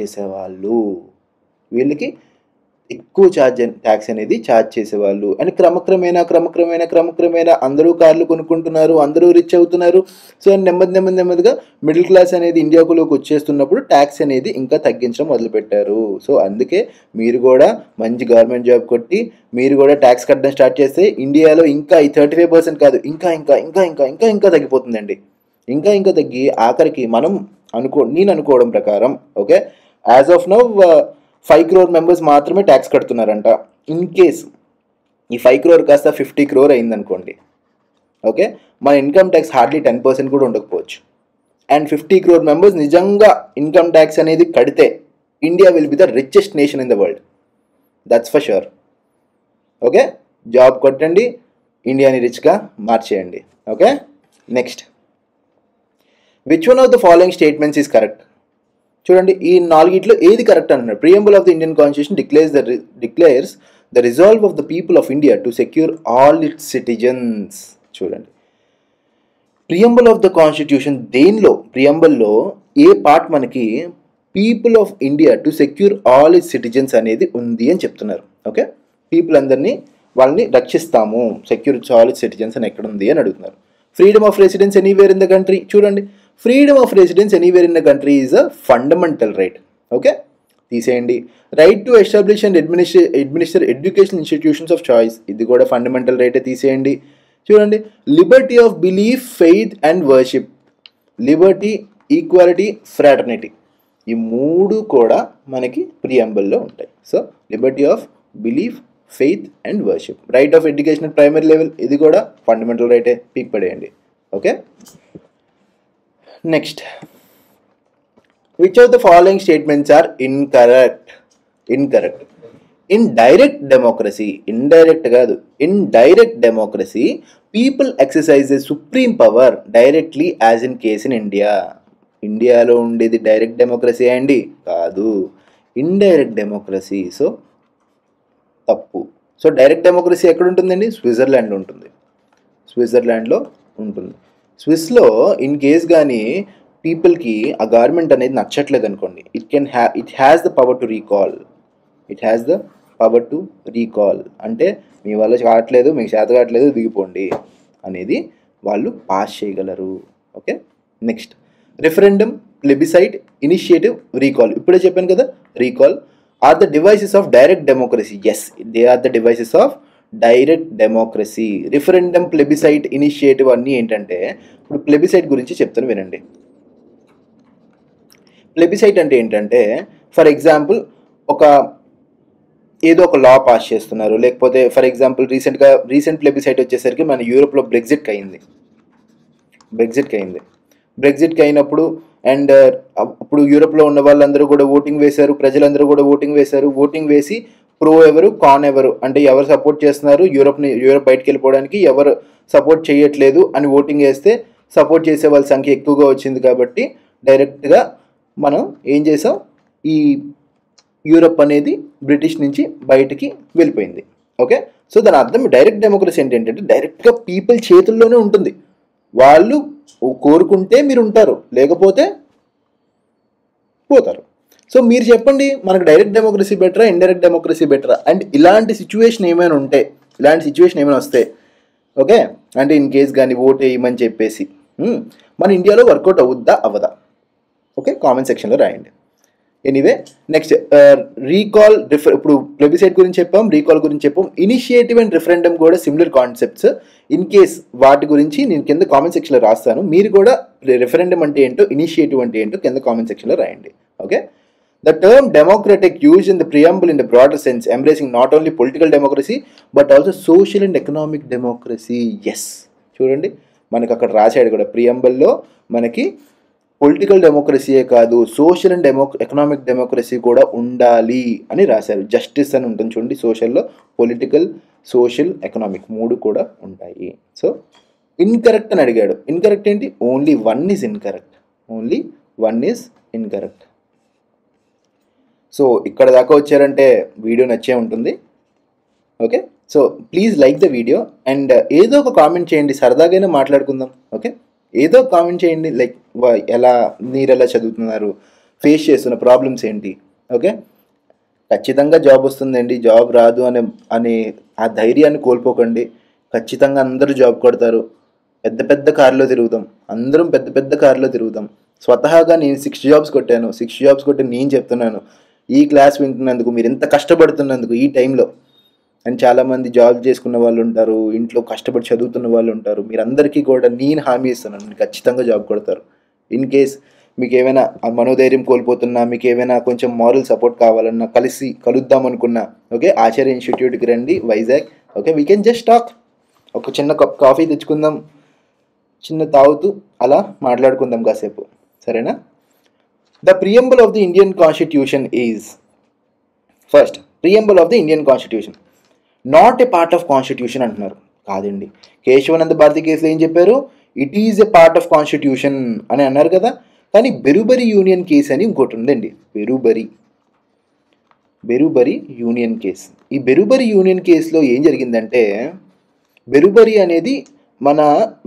S1: చేసేవాళ్ళు, అని క్రమక్రమేణా అందరూ కార్లు కొనుక్కుంటున్నారు, అందరూ రిచ్ అవుతున్నారు. సో నెమ్మదిగా మిడిల్ క్లాస్ అనేది ఇండియాలోకి వచ్చేస్తున్నప్పుడు ట్యాక్స్ అనేది ఇంకా తగ్గించడం మొదలుపెట్టారు. సో అందుకే మీరు కూడా మంచి గవర్నమెంట్ జాబ్ కొట్టి మీరు కూడా ట్యాక్స్ కట్టడం స్టార్ట్ చేస్తే ఇండియాలో ఇంకా ఈ 35% కాదు, ఇంకా తగ్గిపోతుందండి. ఇంకా తగ్గి ఆఖరికి నేను అనుకోవడం ప్రకారం okay as of now 5 crore members మాత్రమే ట్యాక్స్ కడుతున్నారంట. ఇన్ కేస్ ఈ 5 crore కాస్త 50 crore అయిందనుకోండి, ఓకే, మన ఇన్కమ్ ట్యాక్స్ హార్డ్లీ 10% కూడా ఉండకపోవచ్చు. అండ్ 50 crore మెంబర్స్ నిజంగా ఇన్కమ్ ట్యాక్స్ అనేది కడితే India will be the richest nation in the world, that's for sure. Okay, job కొట్టండి, ఇండియాని రిచ్గా మార్చేయండి. Okay, next, which one of the following statements is correct? చూడండి, ఈ నాలుగిట్లో ఏది కరెక్ట్ అంటున్నారు. Preamble of the Indian constitution declares the resolve of the people of India to secure all its citizens. చూడండి, ప్రియంబుల్ ఆఫ్ ద కాన్స్టిట్యూషన్ దేనిలో, ప్రియంబుల్లో ఏ part మనకి people of India to secure all its citizens అనేది ఉంది అని చెప్తున్నారు. Okay, people అందరినీ వాళ్ళని రక్షిస్తాము, సెక్యూర్ ఆల్ ఇట్స్ సిటిజన్స్ అని ఎక్కడ ఉంది అని అడుగుతున్నారు. Freedom of residence anywhere in the country. చూడండి, freedom of residence anywhere in the country is a fundamental right. Okay, తీసేయండి. Right to establish and administer education institutions of choice, ఇది కూడా fundamental రైటే, తీసేయండి. చూడండి, liberty of belief, faith and worship, liberty, equality, fraternity, ఈ మూడు కూడా మనకి ప్రియంబుల్లో ఉంటాయి. So liberty of belief, faith and worship. Right of education at primary level, ఇది కూడా ఫండమెంటల్ రైటే, పీక్ పడేయండి. Okay, next, which of the following statements are incorrect? In direct democracy, indirect కాదు, in direct democracy people exercise the supreme power directly as in case in India. ఇండియాలో ఉండేది direct democracy అండి? కాదు, ఇండైరెక్ట్ డెమోక్రసీ. సో తప్పు. So direct democracy ఎక్కడ ఉంటుందండి? స్విట్జర్లాండ్లో ఉంటుంది. స్విట్జర్లాండ్లో ఉంటుంది. స్విస్లో ఇన్ కేస్ కానీ పీపుల్కి ఆ గవర్నమెంట్ అనేది నచ్చట్లేదు అనుకోండి, it has the power to recall. అంటే మీ వల్ల కావట్లేదు, మీకు చేత కావట్లేదు, దిగిపోండి అనేది వాళ్ళు పాస్ చేయగలరు. Okay, next, referendum, plebiscite, initiative, recall. ఇప్పుడే చెప్పాను కదా, recall are the devices of direct democracy. Yes, they are the devices of direct democracy. Referendum, plebiscite, initiative అన్నీ ఏంటంటే, ఇప్పుడు ప్లెబిసైట్ గురించి చెప్తాను వినండి. ప్లెబిసైట్ అంటే ఏంటంటే, ఫర్ ఎగ్జాంపుల్ ఏదో ఒక లా పాస్ చేస్తున్నారు, లేకపోతే ఫర్ ఎగ్జాంపుల్ రీసెంట్ ప్లెబిసైట్ వచ్చేసరికి మన యూరోప్లో బ్రెగ్జిట్కి అయినప్పుడు అండ్ అప్పుడు యూరోప్లో ఉన్న వాళ్ళందరూ కూడా ఓటింగ్ వేశారు, ప్రజలందరూ కూడా ఓటింగ్ వేసి ప్రో ఎవరు, కాన్ ఎవరు, అంటే ఎవరు సపోర్ట్ చేస్తున్నారు యూరోప్ బయటకు వెళ్ళిపోవడానికి, ఎవరు సపోర్ట్ చేయట్లేదు అని ఓటింగ్ వేస్తే సపోర్ట్ చేసే వాళ్ళ సంఖ్య ఎక్కువగా వచ్చింది. కాబట్టి డైరెక్ట్గా మనం ఏం చేసాం, ఈ యూరోప్ అనేది బ్రిటిష్ నుంచి బయటికి వెళ్ళిపోయింది. ఓకే, సో దాని అర్థం డైరెక్ట్ డెమోక్రసీ ఏంటంటే డైరెక్ట్గా పీపుల్ చేతుల్లోనే ఉంటుంది. వాళ్ళు కోరుకుంటే మీరు ఉంటారు, లేకపోతే పోతారు. సో మీరు చెప్పండి, మనకు డైరెక్ట్ డెమోక్రసీ బెటరా, ఇండైరెక్ట్ డెమోక్రసీ బెటరా? అండ్ ఇలాంటి సిచ్యువేషన్ ఏమైనా వస్తే, ఓకే, అంటే ఇన్ కేస్ కానీ ఓట్ వేయమని చెప్పేసి మన ఇండియాలో వర్కౌట్ అవుద్దా అవ్వదా? ఓకే, కామెంట్ సెక్షన్లో రాయండి. ఎనీవే, నెక్స్ట్, రీకాల్, ఇప్పుడు ప్లెబిసైట్ గురించి చెప్పాం, రీకాల్ గురించి చెప్పాం. ఇనిషియేటివ్ అండ్ రిఫరెండమ్ కూడా సిమిలర్ కాన్సెప్ట్స్. ఇన్ కేస్ వాటి గురించి నేను కింద కామెంట్ సెక్షన్లో రాస్తాను, మీరు కూడా రిఫరెండమ్ అంటే ఏంటో, ఇనిషియేటివ్ అంటే ఏంటో కింద కామెంట్ సెక్షన్లో రాయండి. Okay, the term democratic used in the preamble in the broader sense, embracing not only political democracy but also social and economic democracy. Yes, చూడండి మనకు అక్కడ రాశాడు కూడా, ప్రియంబుల్లో మనకి పొలిటికల్ డెమోక్రసీయే కాదు, సోషల్ అండ్ ఎకనామిక్ డెమోక్రసీ కూడా ఉండాలి అని రాశారు. జస్టిస్ అని ఉంటుంది చూడండి, సోషల్లో పొలిటికల్, సోషల్, ఎకనామిక్ మూడు కూడా ఉంటాయి. సో ఇన్కరెక్ట్ అని అడిగాడు. ఇన్కరెక్ట్ ఏంటి? Only one is incorrect. So ఇక్కడ దాకా వచ్చారంటే వీడియో నచ్చే ఉంటుంది. Okay, so please like the video and ఏదో ఒక కామెంట్ చేయండి, సరదాగానే మాట్లాడుకుందాం. ఓకే, ఏదో కామెంట్ చేయండి, లైక్ మీరు ఎలా చదువుతున్నారు, ఫేస్ చేస్తున్న ప్రాబ్లమ్స్ ఏంటి. ఓకే, ఖచ్చితంగా జాబ్ వస్తుందండి, జాబ్ రాదు అనే ఆ ధైర్యాన్ని కోల్పోకండి. ఖచ్చితంగా అందరూ జాబ్ కొడతారు. పెద్ద కార్లో తిరుగుతాం, అందరం పెద్ద కార్లో తిరుగుతాం. స్వతహాగా నేను 6 జాబ్స్ కొట్టాను. 6 జాబ్స్ కొట్టి నేను చెప్తున్నాను, ఈ క్లాస్ వింటున్నందుకు, మీరు ఎంత కష్టపడుతున్నందుకు ఈ టైంలో. అండ్ చాలామంది జాబ్ చేసుకున్న వాళ్ళు ఉంటారు, ఇంట్లో కష్టపడి చదువుతున్న వాళ్ళు ఉంటారు. మీరందరికీ కూడా నేను హామీ ఇస్తున్నాను, మీరు ఖచ్చితంగా జాబ్ కొడతారు. ఇన్ కేస్ మీకు ఏమైనా మనోధైర్యం కోల్పోతున్నా, మీకు ఏమైనా కొంచెం మారల్ సపోర్ట్ కావాలన్నా, కలుద్దాం అనుకున్నా, ఓకే, ఆచార్య ఇన్స్టిట్యూట్కి రండి, Vizag. Okay, we can just talk. ఒక చిన్న కప్ కాఫీ తెచ్చుకుందాం, చిన్న తాగుతూ అలా మాట్లాడుకుందాం కాసేపు, సరేనా? The preamble of the Indian constitution is, first, preamble of the Indian constitution not a part of constitution అంటున్నారు. కాదండి, కేశవానంద భారతి కేసులో ఏం చెప్పారు? It is a part of constitution అని అన్నారు కదా. కానీ బెరుబరి యూనియన్ కేసు అని ఇంకోటి ఉందండి. బెరుబరి యూనియన్ కేసు. ఈ బెరుబరి యూనియన్ కేసులో ఏం జరిగిందంటే, బెరుబరి అనేది మన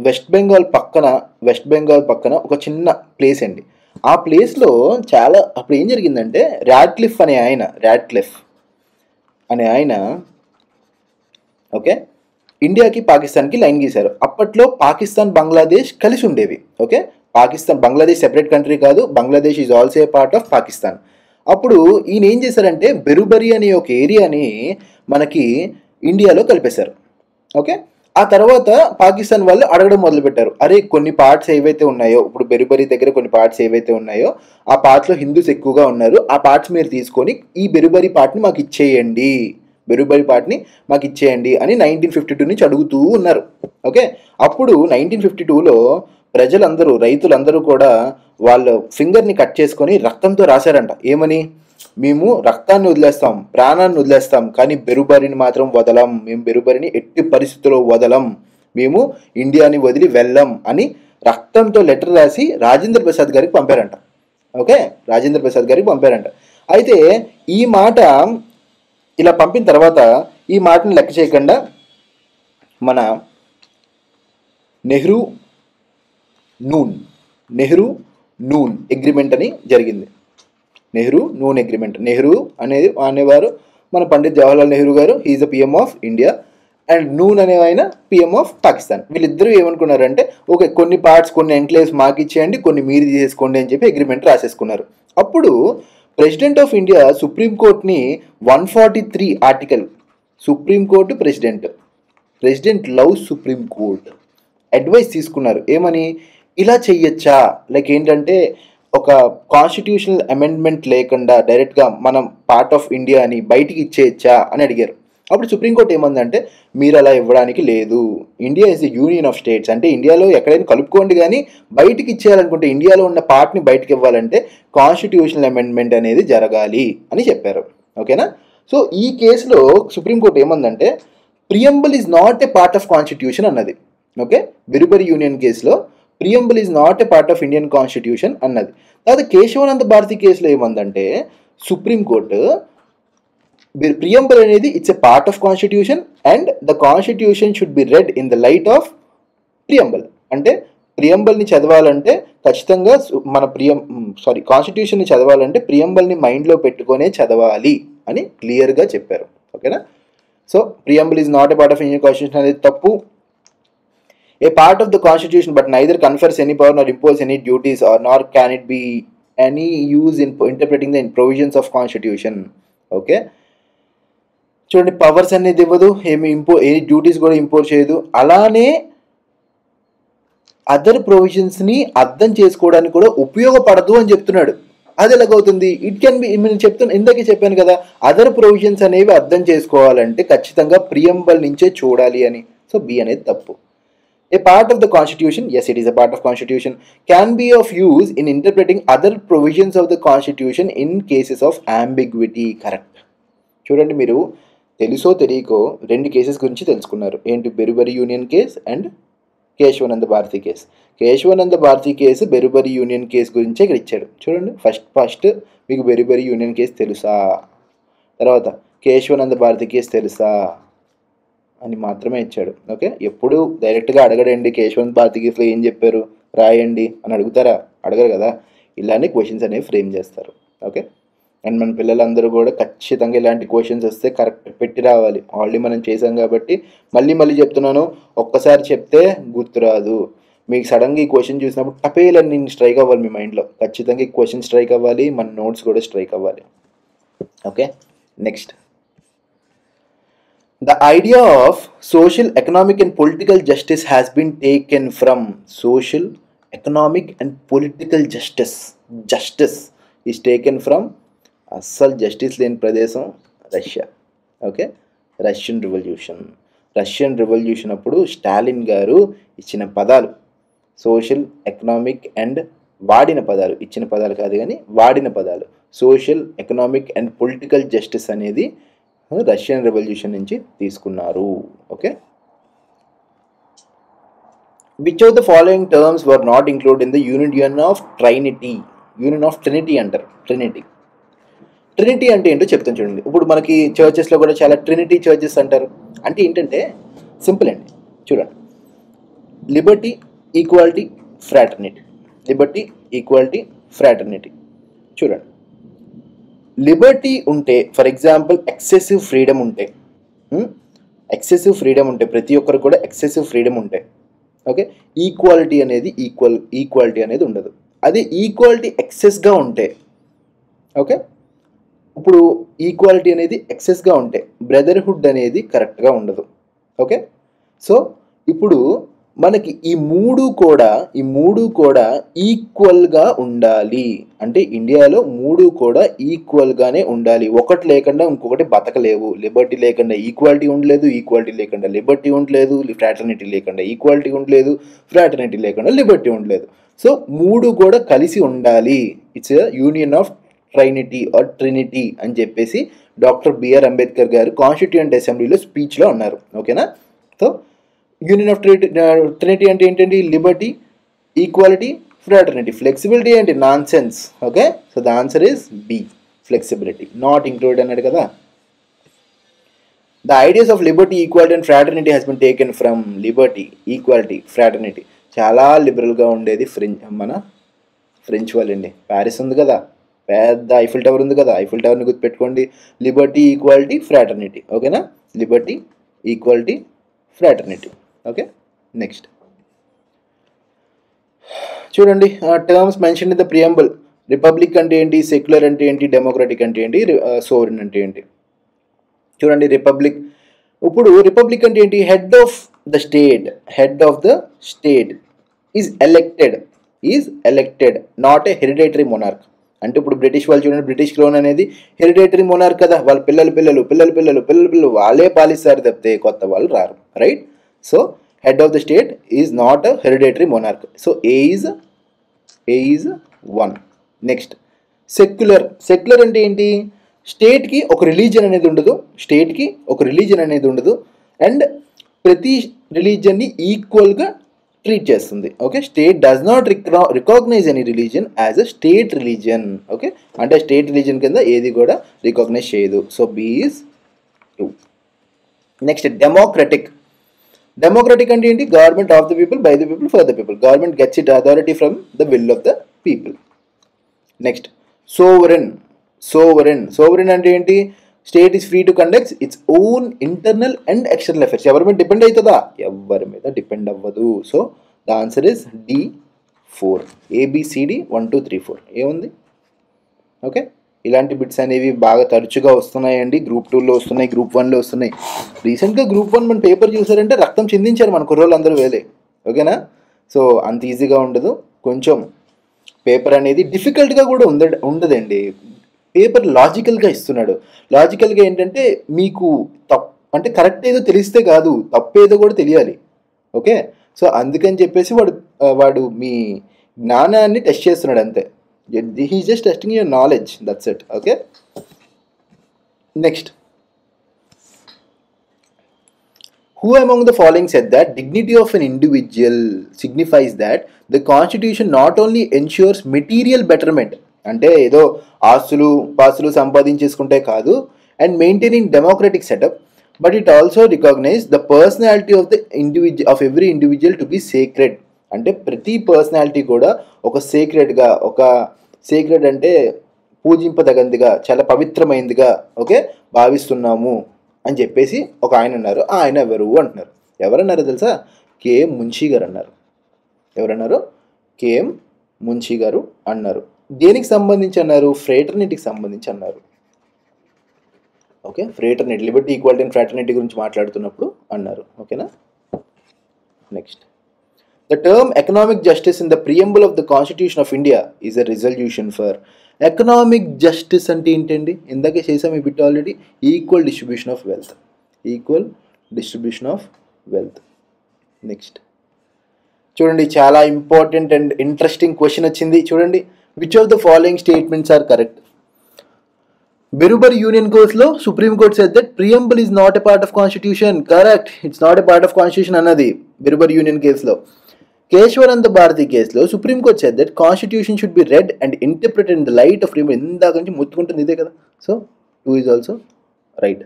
S1: వెస్ట్ బెంగాల్ పక్కన ఒక చిన్న ప్లేస్ అండి. ఆ ప్లేస్లో చాలా అప్పుడు ఏం జరిగిందంటే, రాడ్క్లిఫ్ అనే ఆయన ఓకే ఇండియాకి పాకిస్తాన్కి లైన్ గీశారు. అప్పట్లో పాకిస్తాన్ బంగ్లాదేశ్ కలిసి ఉండేవి. ఓకే, బంగ్లాదేశ్ సెపరేట్ కంట్రీ కాదు, Bangladesh is also a part of Pakistan. అప్పుడు ఈయన ఏం చేశారంటే, బెరుబరి అనే ఒక ఏరియాని మనకి ఇండియాలో కలిపేశారు. ఓకే, ఆ తర్వాత పాకిస్తాన్ వాళ్ళు అడగడం మొదలుపెట్టారు, అరే కొన్ని పార్ట్స్ ఏవైతే ఉన్నాయో, ఇప్పుడు బెరుబరి దగ్గర కొన్ని పార్ట్స్ ఏవైతే ఉన్నాయో ఆ పార్ట్స్లో హిందూస్ ఎక్కువగా ఉన్నారు, ఆ పార్ట్స్ మీరు తీసుకొని ఈ బెరుబరి పార్ట్ని మాకు ఇచ్చేయండి అని 1952 నుంచి అడుగుతూ ఉన్నారు. ఓకే, అప్పుడు 1952లో రైతులందరూ కూడా వాళ్ళ ఫింగర్ని కట్ చేసుకొని రక్తంతో రాశారంట. ఏమని? మేము రక్తాన్ని వదిలేస్తాం, ప్రాణాన్ని వదిలేస్తాం, కానీ బెరుబరిని మాత్రం వదలం, మేము బెరుబరిని ఎట్టి పరిస్థితుల్లో వదలం, మేము ఇండియాని వదిలి వెళ్ళం అని రక్తంతో లెటర్ రాసి రాజేంద్ర ప్రసాద్ గారికి పంపారంట. ఓకే, రాజేంద్ర ప్రసాద్ గారికి పంపారంట. అయితే ఈ మాట ఇలా పంపిన తర్వాత ఈ మాటను లెక్క చేయకుండా మన నెహ్రూ నూన్ అగ్రిమెంట్ అని జరిగింది. నెహ్రూ అనేవారు మన Pandit Jawaharlal Nehru garu, he is the PM of India, and నూన్ అనే ఆయన పిఎం ఆఫ్ పాకిస్తాన్. వీళ్ళిద్దరూ ఏమనుకున్నారంటే, ఓకే కొన్ని పార్ట్స్, కొన్ని ఎంక్లేవ్స్ మాకు ఇచ్చేయండి, కొన్ని మీరు తీసేసుకోండి అని చెప్పి అగ్రిమెంట్ రాసేసుకున్నారు. అప్పుడు ప్రెసిడెంట్ ఆఫ్ ఇండియా సుప్రీంకోర్టుని 143 article, supreme court president loves supreme court advice తీసుకున్నారు. ఏమని? ఇలా చెయ్యొచ్చా, లైక్ ఏంటంటే ఒక కాన్స్టిట్యూషనల్ అమెండ్మెంట్ లేకుండా డైరెక్ట్గా మనం పార్ట్ ఆఫ్ ఇండియా అని బయటికి ఇచ్చేయచ్చా అని అడిగారు. అప్పుడు సుప్రీంకోర్టు ఏమందంటే, మీరు అలా ఇవ్వడానికి లేదు, India is the union of states, అంటే ఇండియాలో ఎక్కడైనా కలుపుకోండి, కానీ బయటికి ఇచ్చేయాలనుకుంటే, ఇండియాలో ఉన్న పార్ట్ని బయటికి ఇవ్వాలంటే కాన్స్టిట్యూషనల్ అమెండ్మెంట్ అనేది జరగాలి అని చెప్పారు. ఓకేనా? సో ఈ కేసులో సుప్రీంకోర్టు ఏమందంటే, preamble is not a part of constitution అన్నది. ఓకే, బెరుబరి యూనియన్ కేసులో preamble is not a part of Indian constitution అన్నది. తర్వాత కేశవానంద భారతి కేసులో ఏమందంటే, సుప్రీంకోర్టు ప్రియంబుల్ అనేది it's a part of constitution and the constitution should be read in the light of preamble. అంటే ప్రియంబుల్ని చదవాలంటే ఖచ్చితంగా కాన్స్టిట్యూషన్ని చదవాలంటే ప్రియంబుల్ని మైండ్లో పెట్టుకొనే చదవాలి అని క్లియర్గా చెప్పారు. ఓకేనా? So preamble is not a part of Indian constitution అనేది తప్పు. A part of the constitution but neither confers any power nor impose any duties or nor can it be any use in interpreting the provisions of constitution. Okay, చూడండి, powers అనేది ఇవ్వదు, ఏ duties కూడా impose చేయదు, అలానే other ప్రొవిజన్స్ని అర్థం చేసుకోవడానికి కూడా ఉపయోగపడదు అని చెప్తున్నాడు. అది ఎలాగవుతుంది? ఇట్ కెన్ బి, నేను ఇందాకే చెప్పాను కదా, అదర్ ప్రొవిజన్స్ అనేవి అర్థం చేసుకోవాలంటే ఖచ్చితంగా ప్రియంబల్ నుంచే చూడాలి అని. సో బి అనేది తప్పు. A part of the constitution, yes it is a part of constitution, can be of use in interpreting other provisions of the constitution in cases of ambiguity. Correct. చూడండి, మీరు తెలుసో తెలియకో 2 కేసెస్ గురించి తెలుసుకున్నారు. ఏంటి? Berubari union case and Kesavananda Bharati case. Kesavananda Bharati case Berubari union case గురించే ఇక్కడ ఇచ్చాడు. చూడండి, ఫస్ట్ మీకు బెరుబరి యూనియన్ కేసు తెలుసా, తర్వాత కేశవానంద భారతి కేసు తెలుసా అని మాత్రమే ఇచ్చాడు. ఓకే, ఎప్పుడు డైరెక్ట్గా అడగడండి కేశవానంద భారతి కేసులో ఏం చెప్పారు రాయండి అని అడుగుతారా? అడగరు కదా. ఇలానే క్వశ్చన్స్ అనేవి ఫ్రేమ్ చేస్తారు. ఓకే, అండ్ మన పిల్లలందరూ కూడా ఖచ్చితంగా ఇలాంటి క్వశ్చన్స్ వస్తే కరెక్ట్ పెట్టి రావాలి. ఆల్రెడీ మనం చేసాం కాబట్టి మళ్ళీ చెప్తున్నాను, ఒక్కసారి చెప్తే గుర్తురాదు. మీకు సడన్గా ఈ క్వశ్చన్ చూసినప్పుడు టపేలన్నీ స్ట్రైక్ అవ్వాలి మీ మైండ్లో. ఖచ్చితంగా ఈ క్వశ్చన్ స్ట్రైక్ అవ్వాలి, మన నోట్స్ కూడా స్ట్రైక్ అవ్వాలి. Okay, next. The idea of social, economic and political justice has been taken from social, economic and political justice. Justice is taken from అస్సలు జస్టిస్ లేని ప్రదేశం రష్యా. ఓకే, రష్యన్ రెవల్యూషన్ అప్పుడు స్టాలిన్ గారు ఇచ్చిన పదాలు సోషల్, ఎకనామిక్ అండ్ వాడిన పదాలు, ఇచ్చిన పదాలు కాదు కానీ వాడిన పదాలు, social, economic and political justice అనేది రష్యన్ రెవల్యూషన్ నుంచి తీసుకున్నారు. Okay, Which of the following terms were not included in the Union of Trinity? Union of Trinity అంటారు. ట్రినిటీ అంటే ఏంటో చెప్తాను చూడండి. ఇప్పుడు మనకి చర్చెస్లో కూడా చాలా ట్రినిటీ చర్చెస్ అంటారు. అంటే ఏంటంటే సింపుల్ అండి, చూడండి. Liberty, equality, fraternity. Liberty, equality, fraternity. చూడండి, లిబర్టీ ఉంటే, ఫర్ ఎగ్జాంపుల్ ఎక్సెసివ్ ఫ్రీడమ్ ఉంటే, ప్రతి ఒక్కరు కూడా ఎక్సెసివ్ ఫ్రీడమ్ ఉంటే, ఓకే, ఈక్వాలిటీ అనేది ఉండదు. అదే ఈక్వాలిటీ ఎక్సెస్గా ఉంటే, ఓకే, ఇప్పుడు ఈక్వాలిటీ అనేది ఎక్సెస్గా ఉంటే బ్రదర్హుడ్ అనేది కరెక్ట్గా ఉండదు. ఓకే, సో ఇప్పుడు మనకి ఈ మూడు కూడా ఈక్వల్గా ఉండాలి. అంటే ఇండియాలో మూడు కూడా ఈక్వల్గానే ఉండాలి. ఒకటి లేకుండా ఇంకొకటి బతకలేవు. లిబర్టీ లేకుండా ఈక్వాలిటీ ఉండలేదు, ఈక్వాలిటీ లేకుండా లిబర్టీ ఉండలేదు, ఫ్రాటర్నిటీ లేకుండా ఈక్వాలిటీ ఉండలేదు, ఫ్రాటర్నిటీ లేకుండా లిబర్టీ ఉండలేదు. సో మూడు కూడా కలిసి ఉండాలి. ఇట్స్ యూనియన్ ఆఫ్ ట్రినిటీ అని చెప్పేసి డాక్టర్ బిఆర్ అంబేద్కర్ గారు కాన్స్టిట్యూయెంట్ అసెంబ్లీలో స్పీచ్లో అన్నారు. ఓకేనా? సో యూనియన్ ఆఫ్ ట్రినిటీ అంటే ఏంటండి? Liberty, equality, fraternity. ఫ్లెక్సిబిలిటీ అంటే nonsense. Okay, so the answer is B, flexibility. Not included అన్నాడు కదా. The ideas of liberty, equality and fraternity has been taken from liberty, equality, fraternity. చాలా లిబరల్గా ఉండేది మన French వాళ్ళండి. ప్యారిస్ ఉంది కదా, పెద్ద ఐఫిల్ టవర్ ఉంది కదా, ఐఫిల్ టవర్ని గుర్తుపెట్టుకోండి. Liberty, equality, fraternity. ఓకేనా? Liberty, equality, fraternity. Okay, next చూడండి, terms mention in the preamble. Republic అంటే ఏంటి, సెక్యులర్ అంటే ఏంటి, డెమోక్రటిక్ అంటే ఏంటి, సోవరెన్ అంటే ఏంటి. చూడండి, రిపబ్లిక్. ఇప్పుడు రిపబ్లిక్ అంటే ఏంటి? Head of the state is elected, not a hereditary monarch. అంటే ఇప్పుడు బ్రిటిష్ వాళ్ళు చూడండి, బ్రిటిష్ క్రౌన్ అనేది హెరిడేటరీ మొనార్క్ కదా. వాళ్ళ పిల్లలు వాళ్ళే పాలిస్తారు తప్పితే కొత్త వాళ్ళు రారు. Right? So head of the state is not a hereditary monarch. So A is 1. Next secular అంటే ఏంటి? స్టేట్కి ఒక రిలీజన్ అనేది ఉండదు, అండ్ ప్రతి రిలీజన్ని ఈక్వల్గా ట్రీట్ చేస్తుంది. Okay, state does not recognise any religion as a state religion. Okay, అంటే స్టేట్ రిలీజన్ కింద ఏది కూడా రికాగ్నైజ్ చేయదు. So B is 2. Next democratic అంటే ఏంటి? Government of the people, by the people, for the people. Government gets it authority from the will of the people. Next sovereign అంటే ఏంటి? State is free to conduct its own internal and external affairs. ఎవరి మీద depend అవుతుందా? ఎవరి మీద depend అవ్వదు. So the answer is D4. ABCD 1 2 3 4 ఏముంది? Okay, ఇలాంటి బిట్స్ అనేవి బాగా తరచుగా వస్తున్నాయండి. గ్రూప్ 2లో వస్తున్నాయి, గ్రూప్ 1లో వస్తున్నాయి. రీసెంట్గా గ్రూప్ 1 మన పేపర్ చూసారంటే రక్తం చిందించారు మన కుర్రోళ్ళు అందరూ వేలే. ఓకేనా? సో అంత ఈజీగా ఉండదు. కొంచెం పేపర్ అనేది డిఫికల్ట్గా కూడా ఉండదండి. పేపర్ లాజికల్గా ఇస్తున్నాడు. లాజికల్గా ఏంటంటే మీకు అంటే కరెక్ట్ ఏదో తెలిస్తే కాదు, తప్పేదో కూడా తెలియాలి. ఓకే, సో అందుకని చెప్పేసి వాడు మీ జ్ఞానాన్ని టెస్ట్ చేస్తున్నాడు అంతే. He just testing your knowledge, that's it. Okay, next. Who among the following said that dignity of an individual signifies that the constitution not only ensures material betterment, అంటే ఏదో పాస్తులు సంపాదించేసుకుంటే కాదు, and maintaining democratic setup, but it also recognise the personality of every individual to be sacred. అంటే ప్రతి personality కూడా ఒక sacred అంటే పూజింపదగందిగా, చాలా పవిత్రమైందిగా okay భావిస్తున్నాము అని చెప్పేసి ఒక ఆయన అన్నారు. ఆయన ఎవరు అంటున్నారు. ఎవరన్నారు తెలుసా? కేఎం మున్షీ గారు అన్నారు. ఎవరన్నారు? కేఎం మున్షీ గారు అన్నారు. దేనికి సంబంధించి అన్నారు? ఫ్రేటర్నిటీకి సంబంధించి అన్నారు. Okay, fraternity, liberty, equality and fraternity గురించి మాట్లాడుతున్నప్పుడు అన్నారు. ఓకేనా? Next, the term economic justice in the preamble of the constitution of India is a resolution for. Economic justice అంటే ఏంటండి? ఇందాకే చేసాం ఈ bit already. Equal distribution of wealth. Next చూడండి, చాలా ఇంపార్టెంట్ అండ్ ఇంట్రెస్టింగ్ క్వశ్చన్ వచ్చింది. చూడండి, which of the following statements are correct? Berubari union కోర్స్లో supreme court said that preamble is not a part of constitution. Correct, it's not a part of constitution అన్నది Berubari union కేసులో. కేశవానంద భారతి కేసులో supreme court said that constitution should be read and interpreted in the light of freedom. ఇందాక నుంచి ముత్తుకుంటుంది ఇదే కదా. So 2 is also right.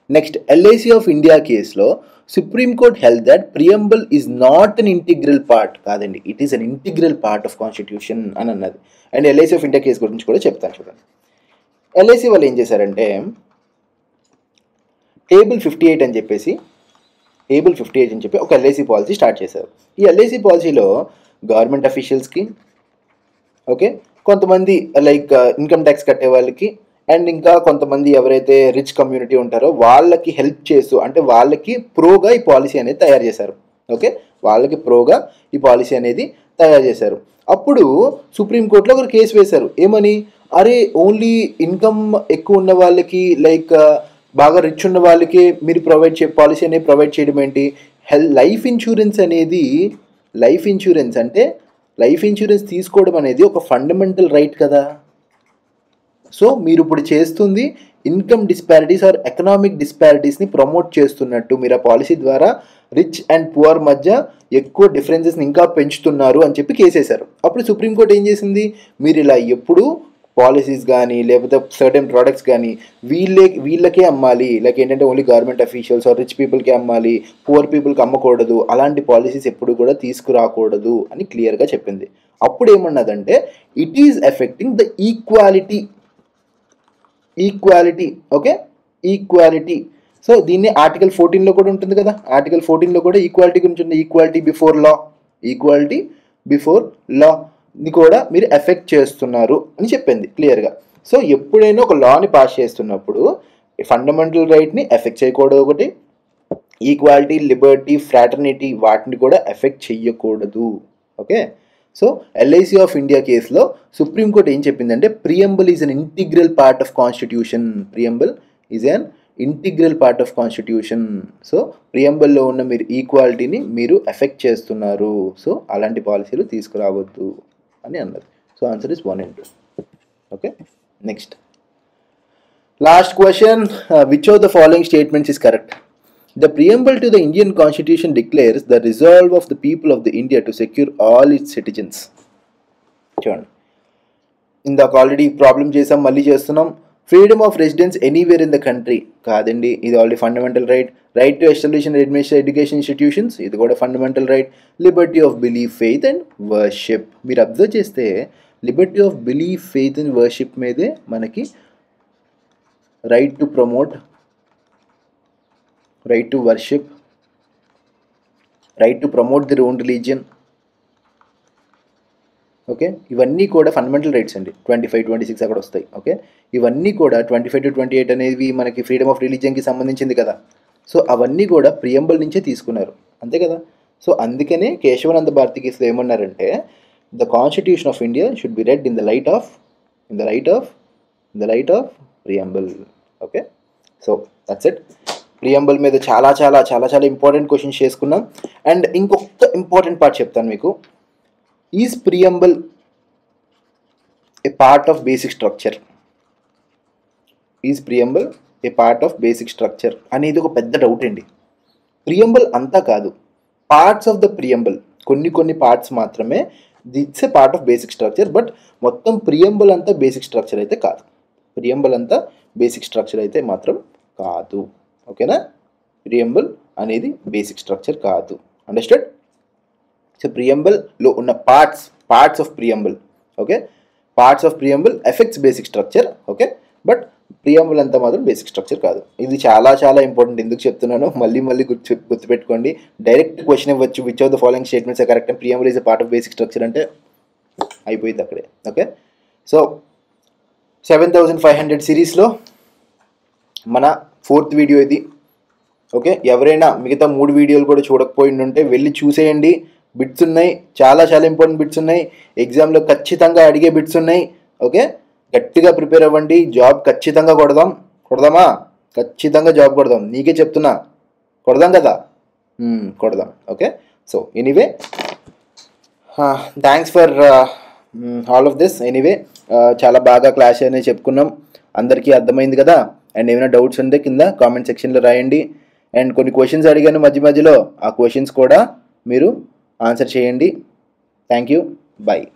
S1: Next, LIC of India కేసులో supreme court held that preamble is not an integral part. కాదండి, it is an integral part of constitution అని అన్నది. And LIC of India case గురించి కూడా చెప్తాను చూడండి. ఎల్ఐసి వాళ్ళు ఏం చేశారంటే టేబుల్ 58 అని చెప్పేసి ఒక ఎల్ఐసి పాలసీ స్టార్ట్ చేశారు. ఈ ఎల్ఐసి పాలసీలో గవర్నమెంట్ అఫీషియల్స్కి, ఓకే, కొంతమంది లైక్ ఇన్కమ్ ట్యాక్స్ కట్టే వాళ్ళకి, అండ్ ఇంకా కొంతమంది ఎవరైతే రిచ్ కమ్యూనిటీ ఉంటారో వాళ్ళకి హెల్ప్ చేస్తూ, అంటే వాళ్ళకి ప్రోగా ఈ పాలసీ అనేది తయారు చేశారు. ఓకే, వాళ్ళకి ప్రోగా ఈ పాలసీ అనేది తయారు చేశారు. అప్పుడు సుప్రీంకోర్టులో ఒక కేసు వేశారు. ఏమని? అరే, ఓన్లీ ఇన్కమ్ ఎక్కువ ఉన్న వాళ్ళకి, లైక్ బాగా రిచ్ ఉన్న వాళ్ళకి మీరు పాలసీ అనేది ప్రొవైడ్ చేయడం ఏంటి? లైఫ్ ఇన్సూరెన్స్ అనేది, లైఫ్ ఇన్సూరెన్స్ తీసుకోవడం అనేది ఒక ఫండమెంటల్ రైట్ కదా. సో మీరు ఇప్పుడు చేస్తుంది ఇన్కమ్ డిస్పారిటీస్ ఆర్ ఎకనామిక్ డిస్పారిటీస్ని ప్రమోట్ చేస్తున్నట్టు. మీరు ఆ పాలసీ ద్వారా రిచ్ అండ్ పువర్ మధ్య ఎక్కువ డిఫరెన్సెస్ని ఇంకా పెంచుతున్నారు అని చెప్పి కేసేశారు. అప్పుడు సుప్రీంకోర్టు ఏం చేసింది? మీరు ఇలా ఎప్పుడు పాలసీస్ కానీ లేకపోతే సర్టెన్ ప్రోడక్ట్స్ కానీ వీళ్ళకే అమ్మాలి, లైక్ ఏంటంటే only government officials or rich పీపుల్కే అమ్మాలి, పువర్ పీపుల్కి అమ్మకూడదు, అలాంటి పాలసీస్ ఎప్పుడు కూడా తీసుకురాకూడదు అని క్లియర్గా చెప్పింది. అప్పుడు ఏమన్నదంటే it is effecting the equality. Okay, equality. So దీన్ని ఆర్టికల్ 14లో కూడా ఉంటుంది కదా. ఆర్టికల్ 14లో కూడా ఈక్వాలిటీ గురించి ఉంది. ఈక్వాలిటీ బిఫోర్ లా ని కూడా మీరు ఎఫెక్ట్ చేస్తున్నారు అని చెప్పింది క్లియర్గా. సో ఎప్పుడైనా ఒక లాని పాస్ చేస్తున్నప్పుడు ఫండమెంటల్ రైట్ని ఎఫెక్ట్ చేయకూడదు, ఒకటి ఈక్వాలిటీ, లిబర్టీ, ఫ్రాటర్నిటీ వాటిని కూడా ఎఫెక్ట్ చెయ్యకూడదు. Okay, so LIC of India కేసులో సుప్రీంకోర్టు ఏం చెప్పిందంటే preamble is an integral part of constitution. So ప్రియంబుల్లో ఉన్న మీరు ఈక్వాలిటీని మీరు ఎఫెక్ట్ చేస్తున్నారు. సో అలాంటి పాలసీలు తీసుకురావద్దు అని అన్నది. So answer is 1 and 2. Okay, next last question. Which of the following statements is correct? The preamble to the Indian Constitution declares the resolve of the people of the India to secure all its citizens. చూడండి, ఇందాక already problem చేసాం, మళ్ళీ చేస్తున్నాం. Freedom of residence anywhere in the country కాదండి, ఇది already fundamental right. Right to establish and administer education institutions, ఇది కూడా fundamental right. Liberty of belief, faith and worship. మీరు అబ్జర్వ్ చేస్తే Liberty of belief, faith and worship మీదే మనకి right to promote, right to worship, right to promote their own religion. Okay, ఇవన్నీ కూడా fundamental rights అండి. 25, 26 అక్కడ వస్తాయి. ఓకే, ఇవన్నీ కూడా 25 to 28 అనేవి మనకి ఫ్రీడమ్ ఆఫ్ రిలీజియన్కి సంబంధించింది కదా. సో అవన్నీ కూడా ప్రియంబుల్ నుంచే తీసుకున్నారు, అంతే కదా. సో అందుకనే కేశవానంద భారతి కేసులో ఏమన్నారంటే the constitution of India should be read in the light of preamble. Okay, so that's it. Preamble మీద చాలా చాలా చాలా చాలా ఇంపార్టెంట్ క్వశ్చన్స్ చేసుకున్నాం. అండ్ ఇంకొక ఇంపార్టెంట్ పార్ట్ చెప్తాను మీకు. Is preamble A part of basic structure? అనేది ఒక పెద్ద డౌట్ అండి. ప్రియంబుల్ అంతా కాదు, పార్ట్స్ ఆఫ్ ద ప్రియంబుల్, కొన్ని పార్ట్స్ మాత్రమే it's a part of basic structure. But మొత్తం ప్రియంబుల్ అంతా బేసిక్ స్ట్రక్చర్ అయితే మాత్రం కాదు. ఓకేనా, ప్రియంబుల్ అనేది బేసిక్ స్ట్రక్చర్ కాదు. అండర్స్టాండ్? సో ప్రియంబుల్లో ఉన్న parts of preamble, okay, parts of preamble effects basic structure. Okay, but preamble అంతా మాత్రం బేసిక్ స్ట్రక్చర్ కాదు. ఇది చాలా చాలా ఇంపార్టెంట్. ఎందుకు చెప్తున్నాను మళ్ళీ గుర్తుపెట్టుకోండి. డైరెక్ట్ క్వశ్చన్ ఇవ్వచ్చు, which of the following statements are correct and preamble is a part of basic structure అంటే అయిపోయింది అక్కడే. ఓకే, సో 7500 సిరీస్లో మన 4th వీడియో ఇది. ఓకే, ఎవరైనా మిగతా 3 వీడియోలు కూడా చూడకపోయింటే వెళ్ళి చూసేయండి. బిట్స్ ఉన్నాయి, చాలా చాలా ఇంపార్టెంట్ బిట్స్ ఉన్నాయి, ఎగ్జామ్లో ఖచ్చితంగా అడిగే బిట్స్ ఉన్నాయి. ఓకే, గట్టిగా ప్రిపేర్ అవ్వండి. జాబ్ ఖచ్చితంగా కొడదామా? ఖచ్చితంగా జాబ్ కొడదాం. నీకే చెప్తున్నా, కొడదాం కదా, కొడదాం. Okay, so anyway thanks for all of this. Anyway చాలా బాగా క్లాస్ అనేది చెప్పుకున్నాం, అందరికీ అర్థమైంది కదా. అండ్ ఏమైనా డౌట్స్ ఉంటే కింద కామెంట్ సెక్షన్లో రాయండి. అండ్ కొన్ని క్వశ్చన్స్ అడిగాను మధ్యలో, ఆ క్వశ్చన్స్ కూడా మీరు ఆన్సర్ చేయండి. Thank you. బై.